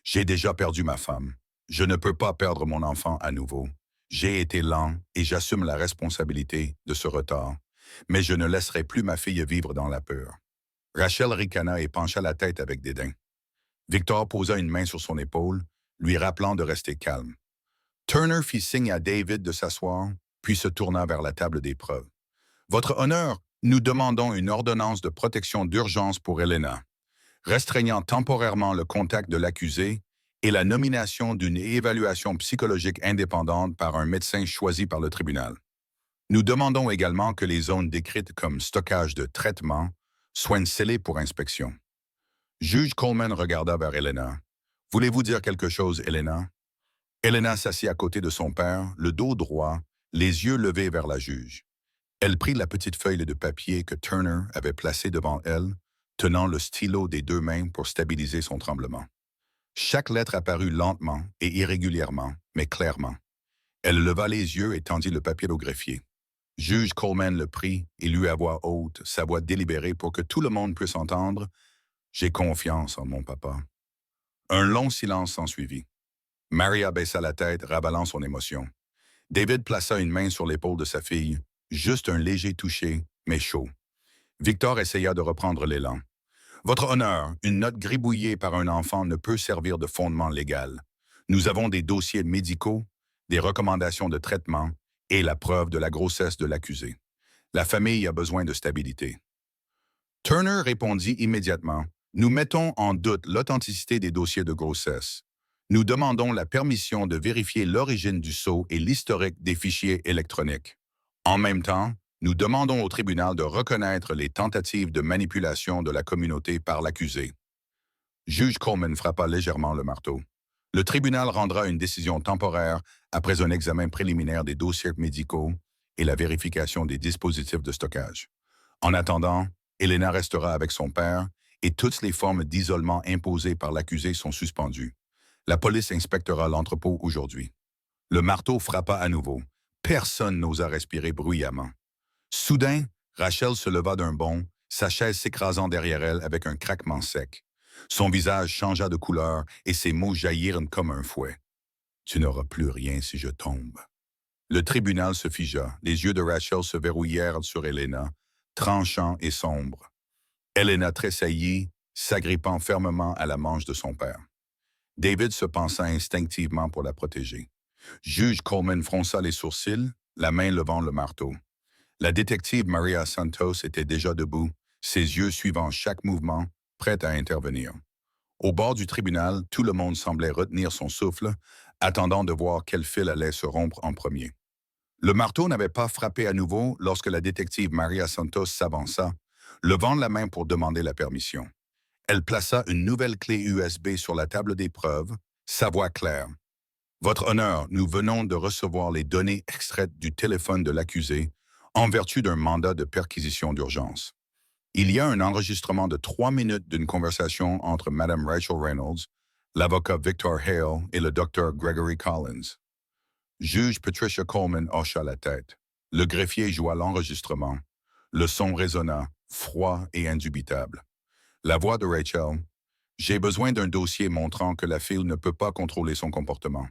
J'ai déjà perdu ma femme. Je ne peux pas perdre mon enfant à nouveau. J'ai été lent et j'assume la responsabilité de ce retard. Mais je ne laisserai plus ma fille vivre dans la peur. Rachel ricana et pencha la tête avec dédain. Victor posa une main sur son épaule, lui rappelant de rester calme. Turner fit signe à David de s'asseoir, puis se tourna vers la table des preuves. Votre honneur, nous demandons une ordonnance de protection d'urgence pour Elena, restreignant temporairement le contact de l'accusé et la nomination d'une évaluation psychologique indépendante par un médecin choisi par le tribunal. Nous demandons également que les zones décrites comme stockage de traitement soient scellées pour inspection. Juge Coleman regarda vers Elena. Voulez-vous dire quelque chose, Elena? Elena s'assit à côté de son père, le dos droit, les yeux levés vers la juge. Elle prit la petite feuille de papier que Turner avait placée devant elle, tenant le stylo des deux mains pour stabiliser son tremblement. Chaque lettre apparut lentement et irrégulièrement, mais clairement. Elle leva les yeux et tendit le papier au greffier. Juge Coleman le prit et lut à voix haute, sa voix délibérée pour que tout le monde puisse entendre. « J'ai confiance en mon papa. » Un long silence s'ensuivit. Maria baissa la tête, ravalant son émotion. David plaça une main sur l'épaule de sa fille, juste un léger toucher, mais chaud. Victor essaya de reprendre l'élan. « Votre honneur, une note gribouillée par un enfant ne peut servir de fondement légal. Nous avons des dossiers médicaux, des recommandations de traitement et la preuve de la grossesse de l'accusé. La famille a besoin de stabilité. » Turner répondit immédiatement. « Nous mettons en doute l'authenticité des dossiers de grossesse. Nous demandons la permission de vérifier l'origine du sceau et l'historique des fichiers électroniques. En même temps, nous demandons au tribunal de reconnaître les tentatives de manipulation de la communauté par l'accusé. » Juge Coleman frappa légèrement le marteau. « Le tribunal rendra une décision temporaire après un examen préliminaire des dossiers médicaux et la vérification des dispositifs de stockage. En attendant, Elena restera avec son père et toutes les formes d'isolement imposées par l'accusé sont suspendues. La police inspectera l'entrepôt aujourd'hui. » Le marteau frappa à nouveau. Personne n'osa respirer bruyamment. Soudain, Rachel se leva d'un bond, sa chaise s'écrasant derrière elle avec un craquement sec. Son visage changea de couleur et ses mots jaillirent comme un fouet. « Tu n'auras plus rien si je tombe. » Le tribunal se figea. Les yeux de Rachel se verrouillèrent sur Elena, tranchants et sombres. Elena tressaillit, s'agrippant fermement à la manche de son père. David se pencha instinctivement pour la protéger. Juge Coleman fronça les sourcils, la main levant le marteau. La détective Maria Santos était déjà debout, ses yeux suivant chaque mouvement, prête à intervenir. Au bord du tribunal, tout le monde semblait retenir son souffle, attendant de voir quel fil allait se rompre en premier. Le marteau n'avait pas frappé à nouveau lorsque la détective Maria Santos s'avança, levant la main pour demander la permission. Elle plaça une nouvelle clé USB sur la table des preuves, sa voix claire. « Votre honneur, nous venons de recevoir les données extraites du téléphone de l'accusé en vertu d'un mandat de perquisition d'urgence. Il y a un enregistrement de 3 minutes d'une conversation entre Mme Rachel Reynolds, l'avocat Victor Hale et le Dr. Gregory Collins. » Juge Patricia Coleman hocha la tête. Le greffier joua l'enregistrement. Le son résonna, froid et indubitable. La voix de Rachel. « J'ai besoin d'un dossier montrant que la fille ne peut pas contrôler son comportement. »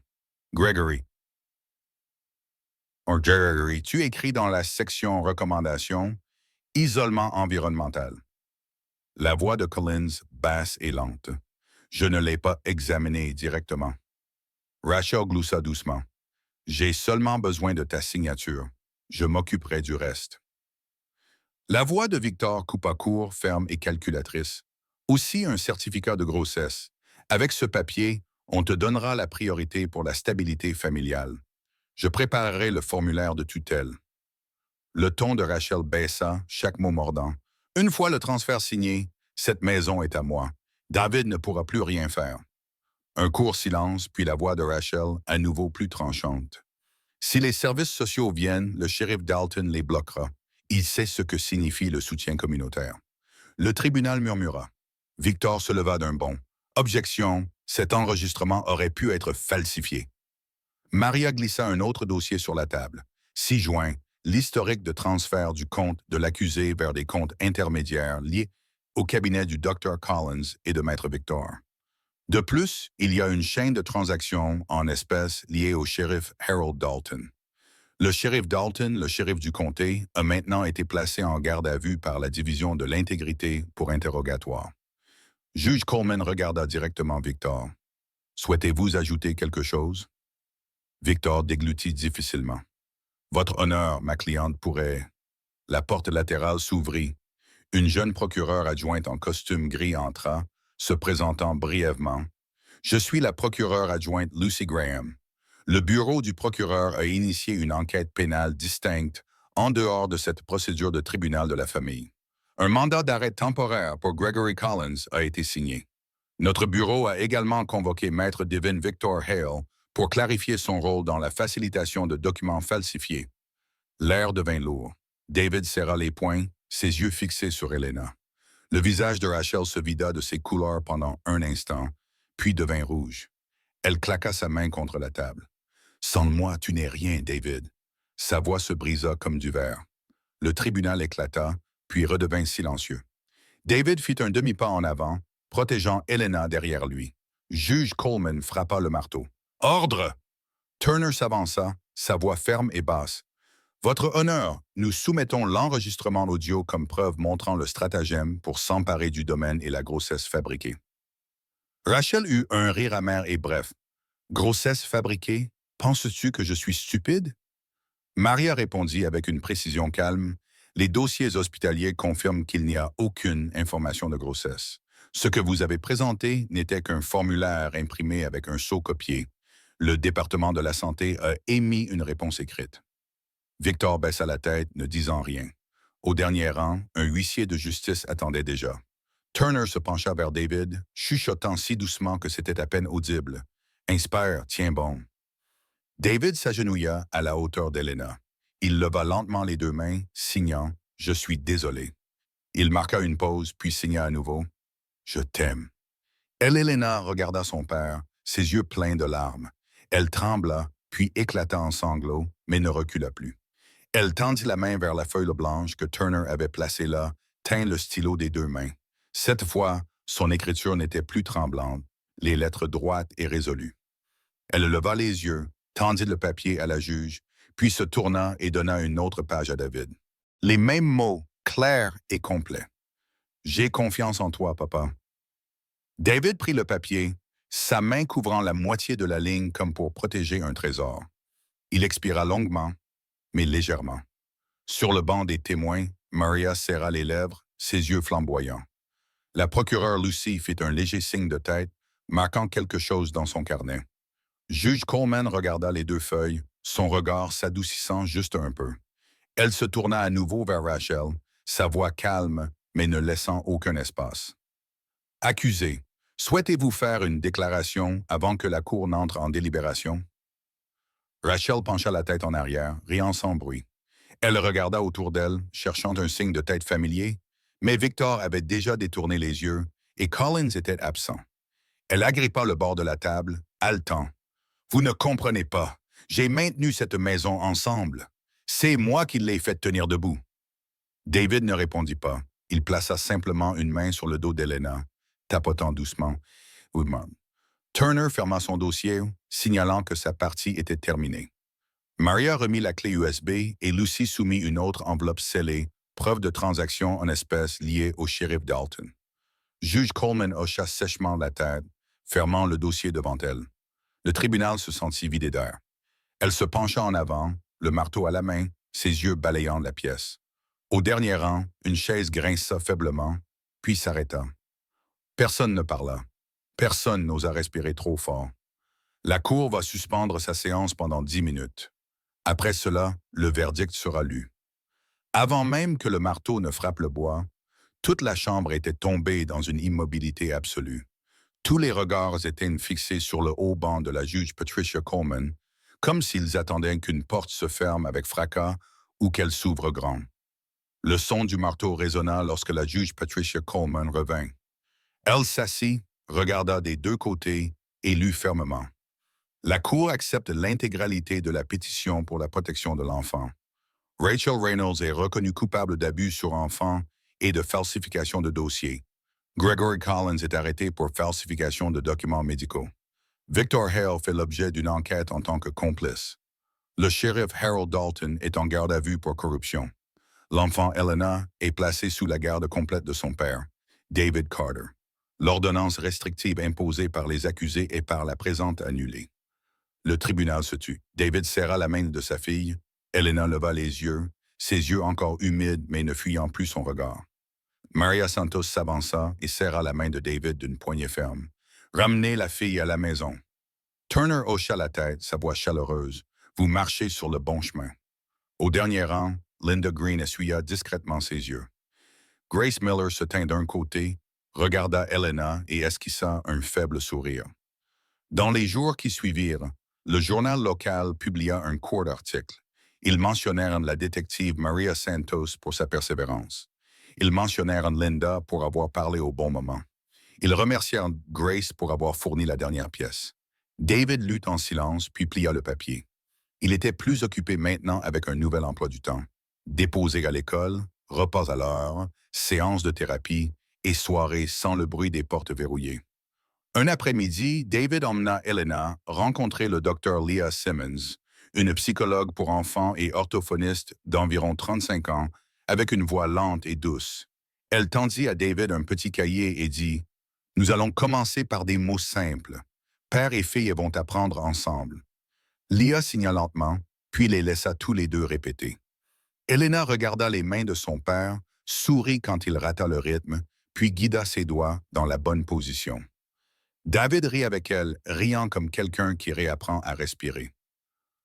Gregory. Or Gregory, tu écris dans la section recommandation « Isolement environnemental ». La voix de Collins, basse et lente. « Je ne l'ai pas examiné directement. » Rachel gloussa doucement. « J'ai seulement besoin de ta signature. Je m'occuperai du reste. » La voix de Victor coupa court, ferme et calculatrice. « Aussi un certificat de grossesse. Avec ce papier, On te donnera la priorité pour la stabilité familiale. Je préparerai le formulaire de tutelle. Le ton de Rachel baissa, chaque mot mordant. Une fois le transfert signé, cette maison est à moi. David ne pourra plus rien faire. Un court silence, puis la voix de Rachel, à nouveau plus tranchante. Si les services sociaux viennent, le shérif Dalton les bloquera. Il sait ce que signifie le soutien communautaire. Le tribunal murmura. Victor se leva d'un bond. Objection, cet enregistrement aurait pu être falsifié. Maria glissa un autre dossier sur la table. 6 juin, l'historique de transfert du compte de l'accusé vers des comptes intermédiaires liés au cabinet du Dr. Collins et de Maître Victor. De plus, il y a une chaîne de transactions en espèces liées au shérif Harold Dalton. Le shérif Dalton, le shérif du comté, a maintenant été placé en garde à vue par la division de l'intégrité pour interrogatoire. Juge Coleman regarda directement Victor. Souhaitez-vous ajouter quelque chose? Victor déglutit difficilement. Votre honneur, ma cliente pourrait... La porte latérale s'ouvrit. Une jeune procureure adjointe en costume gris entra, se présentant brièvement. Je suis la procureure adjointe Lucy Graham. Le bureau du procureur a initié une enquête pénale distincte en dehors de cette procédure de tribunal de la famille. Un mandat d'arrêt temporaire pour Gregory Collins a été signé. Notre bureau a également convoqué Maître Divine Victor Hale pour clarifier son rôle dans la facilitation de documents falsifiés. L'air devint lourd. David serra les poings, ses yeux fixés sur Elena. Le visage de Rachel se vida de ses couleurs pendant un instant, puis devint rouge. Elle claqua sa main contre la table. « Sans moi, tu n'es rien, David. » Sa voix se brisa comme du verre. Le tribunal éclata, puis redevint silencieux. David fit un demi-pas en avant, protégeant Elena derrière lui. Juge Coleman frappa le marteau. « Ordre !» Turner s'avança, sa voix ferme et basse. « Votre honneur, nous soumettons l'enregistrement audio comme preuve montrant le stratagème pour s'emparer du domaine et la grossesse fabriquée. » Rachel eut un rire amer et bref. « Grossesse fabriquée? Penses-tu que je suis stupide? » Maria répondit avec une précision calme. « Les dossiers hospitaliers confirment qu'il n'y a aucune information de grossesse. Ce que vous avez présenté n'était qu'un formulaire imprimé avec un sceau copié. Le département de la santé a émis une réponse écrite. » Victor baissa la tête, ne disant rien. Au dernier rang, un huissier de justice attendait déjà. Turner se pencha vers David, chuchotant si doucement que c'était à peine audible. « Inspire, tiens bon. » David s'agenouilla à la hauteur d'Elena. Il leva lentement les 2 mains, signant « Je suis désolé ». Il marqua une pause, puis signa à nouveau « Je t'aime ». Elena regarda son père, ses yeux pleins de larmes. Elle trembla, puis éclata en sanglots, mais ne recula plus. Elle tendit la main vers la feuille blanche que Turner avait placée là, tint le stylo des 2 mains. Cette fois, son écriture n'était plus tremblante, les lettres droites et résolues. Elle leva les yeux, tendit le papier à la juge, puis se tourna et donna une autre page à David. Les mêmes mots, clairs et complets. « J'ai confiance en toi, papa. » David prit le papier, sa main couvrant la moitié de la ligne comme pour protéger un trésor. Il expira longuement, mais légèrement. Sur le banc des témoins, Maria serra les lèvres, ses yeux flamboyants. La procureure Lucy fit un léger signe de tête, marquant quelque chose dans son carnet. Juge Coleman regarda les 2 feuilles, son regard s'adoucissant juste un peu. Elle se tourna à nouveau vers Rachel, sa voix calme, mais ne laissant aucun espace. « Accusé, souhaitez-vous faire une déclaration avant que la cour n'entre en délibération? » Rachel pencha la tête en arrière, riant sans bruit. Elle regarda autour d'elle, cherchant un signe de tête familier, mais Victor avait déjà détourné les yeux et Collins était absent. Elle agrippa le bord de la table, haletant. « Vous ne comprenez pas. J'ai maintenu cette maison ensemble. C'est moi qui l'ai fait tenir debout. » David ne répondit pas. Il plaça simplement une main sur le dos d'Elena, tapotant doucement. Turner ferma son dossier, signalant que sa partie était terminée. Maria remit la clé USB et Lucy soumit une autre enveloppe scellée, preuve de transaction en espèces liée au shérif Dalton. Juge Coleman hocha sèchement la tête, fermant le dossier devant elle. Le tribunal se sentit vidé d'air. Elle se pencha en avant, le marteau à la main, ses yeux balayant la pièce. Au dernier rang, une chaise grinça faiblement, puis s'arrêta. Personne ne parla. Personne n'osa respirer trop fort. La Cour va suspendre sa séance pendant 10 minutes. Après cela, le verdict sera lu. Avant même que le marteau ne frappe le bois, toute la chambre était tombée dans une immobilité absolue. Tous les regards étaient fixés sur le haut banc de la juge Patricia Coleman, comme s'ils attendaient qu'une porte se ferme avec fracas ou qu'elle s'ouvre grand. Le son du marteau résonna lorsque la juge Patricia Coleman revint. Elle s'assit, regarda des deux côtés et lut fermement. La Cour accepte l'intégralité de la pétition pour la protection de l'enfant. Rachel Reynolds est reconnue coupable d'abus sur enfant et de falsification de dossiers. Gregory Collins est arrêté pour falsification de documents médicaux. Victor Hale fait l'objet d'une enquête en tant que complice. Le shérif Harold Dalton est en garde à vue pour corruption. L'enfant Elena est placée sous la garde complète de son père, David Carter. L'ordonnance restrictive imposée par les accusés est par la présente annulée. Le tribunal se tut. David serra la main de sa fille. Elena leva les yeux, ses yeux encore humides mais ne fuyant plus son regard. Maria Santos s'avança et serra la main de David d'une poignée ferme. « Ramenez la fille à la maison. » Turner hocha la tête, sa voix chaleureuse. « Vous marchez sur le bon chemin. » Au dernier rang, Linda Green essuya discrètement ses yeux. Grace Miller se tint d'un côté, regarda Elena et esquissa un faible sourire. Dans les jours qui suivirent, le journal local publia un court article. Ils mentionnèrent la détective Maria Santos pour sa persévérance. Ils mentionnèrent Linda pour avoir parlé au bon moment. Ils remercièrent Grace pour avoir fourni la dernière pièce. David lut en silence puis plia le papier. Il était plus occupé maintenant avec un nouvel emploi du temps. Déposé à l'école, repas à l'heure, séance de thérapie et soirée sans le bruit des portes verrouillées. Un après-midi, David emmena Elena rencontrer le docteur Leah Simmons, une psychologue pour enfants et orthophoniste d'environ 35 ans, avec une voix lente et douce. Elle tendit à David un petit cahier et dit « Nous allons commencer par des mots simples. Père et fille vont apprendre ensemble. » Leah signa lentement, puis les laissa tous les deux répéter. Elena regarda les mains de son père, sourit quand il rata le rythme, puis guida ses doigts dans la bonne position. David rit avec elle, riant comme quelqu'un qui réapprend à respirer.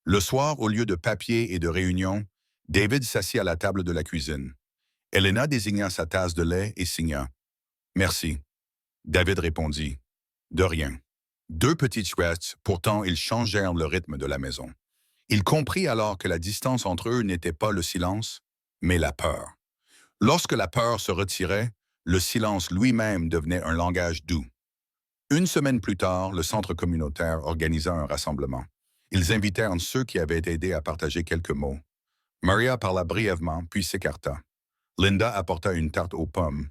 Le soir, au lieu de papier et de réunion, David s'assit à la table de la cuisine. Elena désigna sa tasse de lait et signa. « Merci. » David répondit. « De rien. » Deux petites restes, pourtant ils changèrent le rythme de la maison. Il comprit alors que la distance entre eux n'était pas le silence, mais la peur. Lorsque la peur se retirait, le silence lui-même devenait un langage doux. Une semaine plus tard, le centre communautaire organisa un rassemblement. Ils invitèrent ceux qui avaient aidé à partager quelques mots. Maria parla brièvement, puis s'écarta. Linda apporta une tarte aux pommes.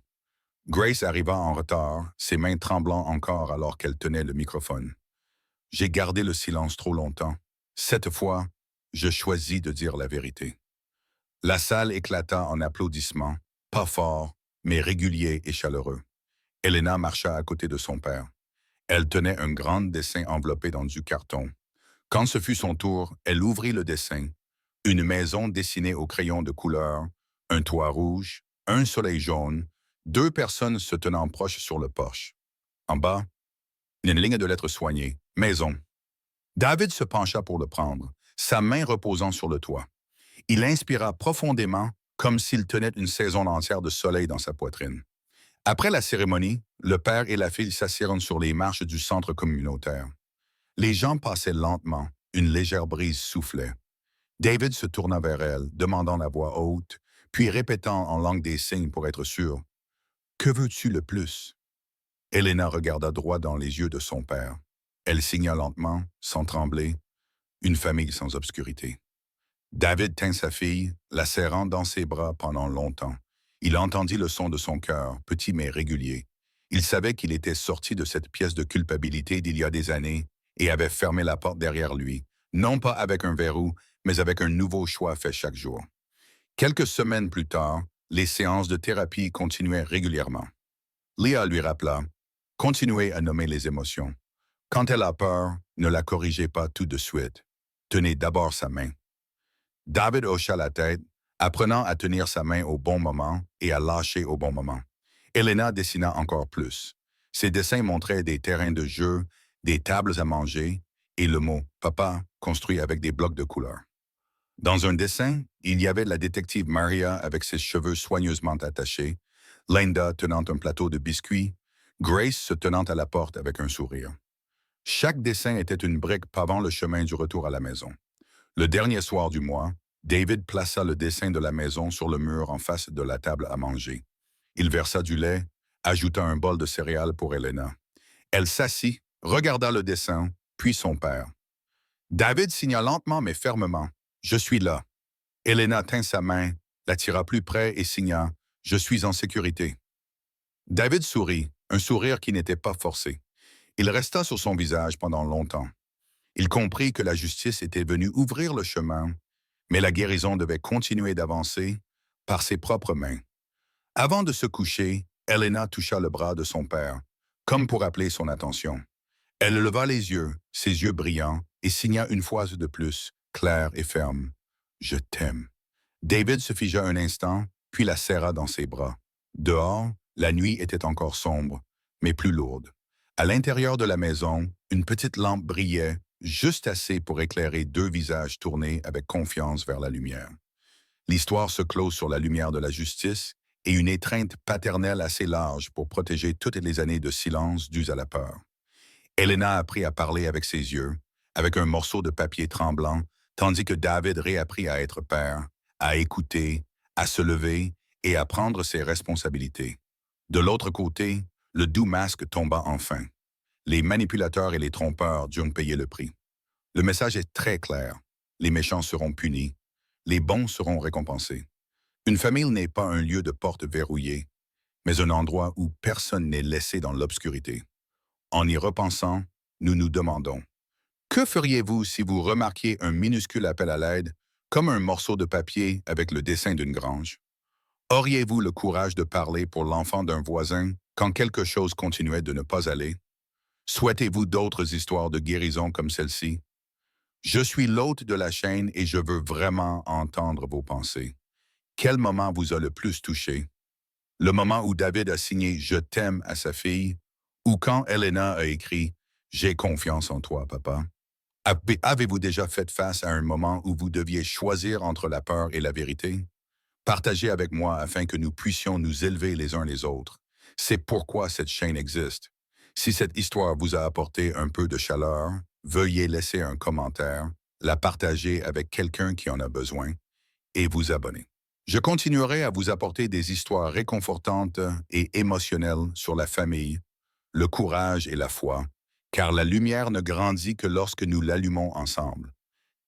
Grace arriva en retard, ses mains tremblant encore alors qu'elle tenait le microphone. « J'ai gardé le silence trop longtemps. Cette fois, je choisis de dire la vérité. » La salle éclata en applaudissements, pas forts, mais réguliers et chaleureux. Elena marcha à côté de son père. Elle tenait un grand dessin enveloppé dans du carton. Quand ce fut son tour, elle ouvrit le dessin. Une maison dessinée au crayon de couleur, un toit rouge, un soleil jaune, deux personnes se tenant proches sur le porche. En bas, une ligne de lettres soignées. Maison. David se pencha pour le prendre, sa main reposant sur le toit. Il inspira profondément, comme s'il tenait une saison entière de soleil dans sa poitrine. Après la cérémonie, le père et la fille s'assirent sur les marches du centre communautaire. Les gens passaient lentement, une légère brise soufflait. David se tourna vers elle, demandant à voix haute, puis répétant en langue des signes pour être sûr. « Que veux-tu le plus? » Elena regarda droit dans les yeux de son père. Elle signa lentement, sans trembler, une famille sans obscurité. David tint sa fille, la serrant dans ses bras pendant longtemps. Il entendit le son de son cœur, petit mais régulier. Il savait qu'il était sorti de cette pièce de culpabilité d'il y a des années et avait fermé la porte derrière lui, non pas avec un verrou, mais avec un nouveau choix fait chaque jour. Quelques semaines plus tard, les séances de thérapie continuaient régulièrement. Leah lui rappela « Continuez à nommer les émotions. Quand elle a peur, ne la corrigez pas tout de suite. Tenez d'abord sa main. » David hocha la tête, apprenant à tenir sa main au bon moment et à lâcher au bon moment. Elena dessina encore plus. Ses dessins montraient des terrains de jeu, des tables à manger et le mot « papa » construit avec des blocs de couleur. Dans un dessin, il y avait la détective Maria avec ses cheveux soigneusement attachés, Linda tenant un plateau de biscuits, Grace se tenant à la porte avec un sourire. Chaque dessin était une brique pavant le chemin du retour à la maison. Le dernier soir du mois, David plaça le dessin de la maison sur le mur en face de la table à manger. Il versa du lait, ajouta un bol de céréales pour Elena. Elle s'assit, regarda le dessin, puis son père. David signa lentement mais fermement. « Je suis là. » Elena tint sa main, l'attira plus près et signa « Je suis en sécurité. » David sourit, un sourire qui n'était pas forcé. Il resta sur son visage pendant longtemps. Il comprit que la justice était venue ouvrir le chemin, mais la guérison devait continuer d'avancer par ses propres mains. Avant de se coucher, Elena toucha le bras de son père, comme pour appeler son attention. Elle leva les yeux, ses yeux brillants, et signa une fois de plus, claire et ferme. « Je t'aime. » David se figea un instant, puis la serra dans ses bras. Dehors, la nuit était encore sombre, mais plus lourde. À l'intérieur de la maison, une petite lampe brillait, juste assez pour éclairer deux visages tournés avec confiance vers la lumière. L'histoire se clôt sur la lumière de la justice et une étreinte paternelle assez large pour protéger toutes les années de silence dues à la peur. Elena apprit à parler avec ses yeux, avec un morceau de papier tremblant, tandis que David réapprit à être père, à écouter, à se lever et à prendre ses responsabilités. De l'autre côté, le doux masque tomba enfin. Les manipulateurs et les trompeurs durent payer le prix. Le message est très clair. Les méchants seront punis. Les bons seront récompensés. Une famille n'est pas un lieu de porte verrouillée, mais un endroit où personne n'est laissé dans l'obscurité. En y repensant, nous nous demandons, que feriez-vous si vous remarquiez un minuscule appel à l'aide, comme un morceau de papier avec le dessin d'une grange? Auriez-vous le courage de parler pour l'enfant d'un voisin quand quelque chose continuait de ne pas aller? Souhaitez-vous d'autres histoires de guérison comme celle-ci? Je suis l'hôte de la chaîne et je veux vraiment entendre vos pensées. Quel moment vous a le plus touché? Le moment où David a signé « Je t'aime » à sa fille, ou quand Elena a écrit « J'ai confiance en toi, papa ». Avez-vous déjà fait face à un moment où vous deviez choisir entre la peur et la vérité? Partagez avec moi afin que nous puissions nous élever les uns les autres. C'est pourquoi cette chaîne existe. Si cette histoire vous a apporté un peu de chaleur, veuillez laisser un commentaire, la partager avec quelqu'un qui en a besoin et vous abonner. Je continuerai à vous apporter des histoires réconfortantes et émotionnelles sur la famille, le courage et la foi, car la lumière ne grandit que lorsque nous l'allumons ensemble.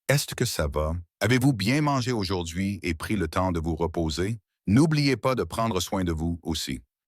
Est-ce que ça va? Avez-vous bien mangé aujourd'hui et pris le temps de vous reposer? N'oubliez pas de prendre soin de vous aussi.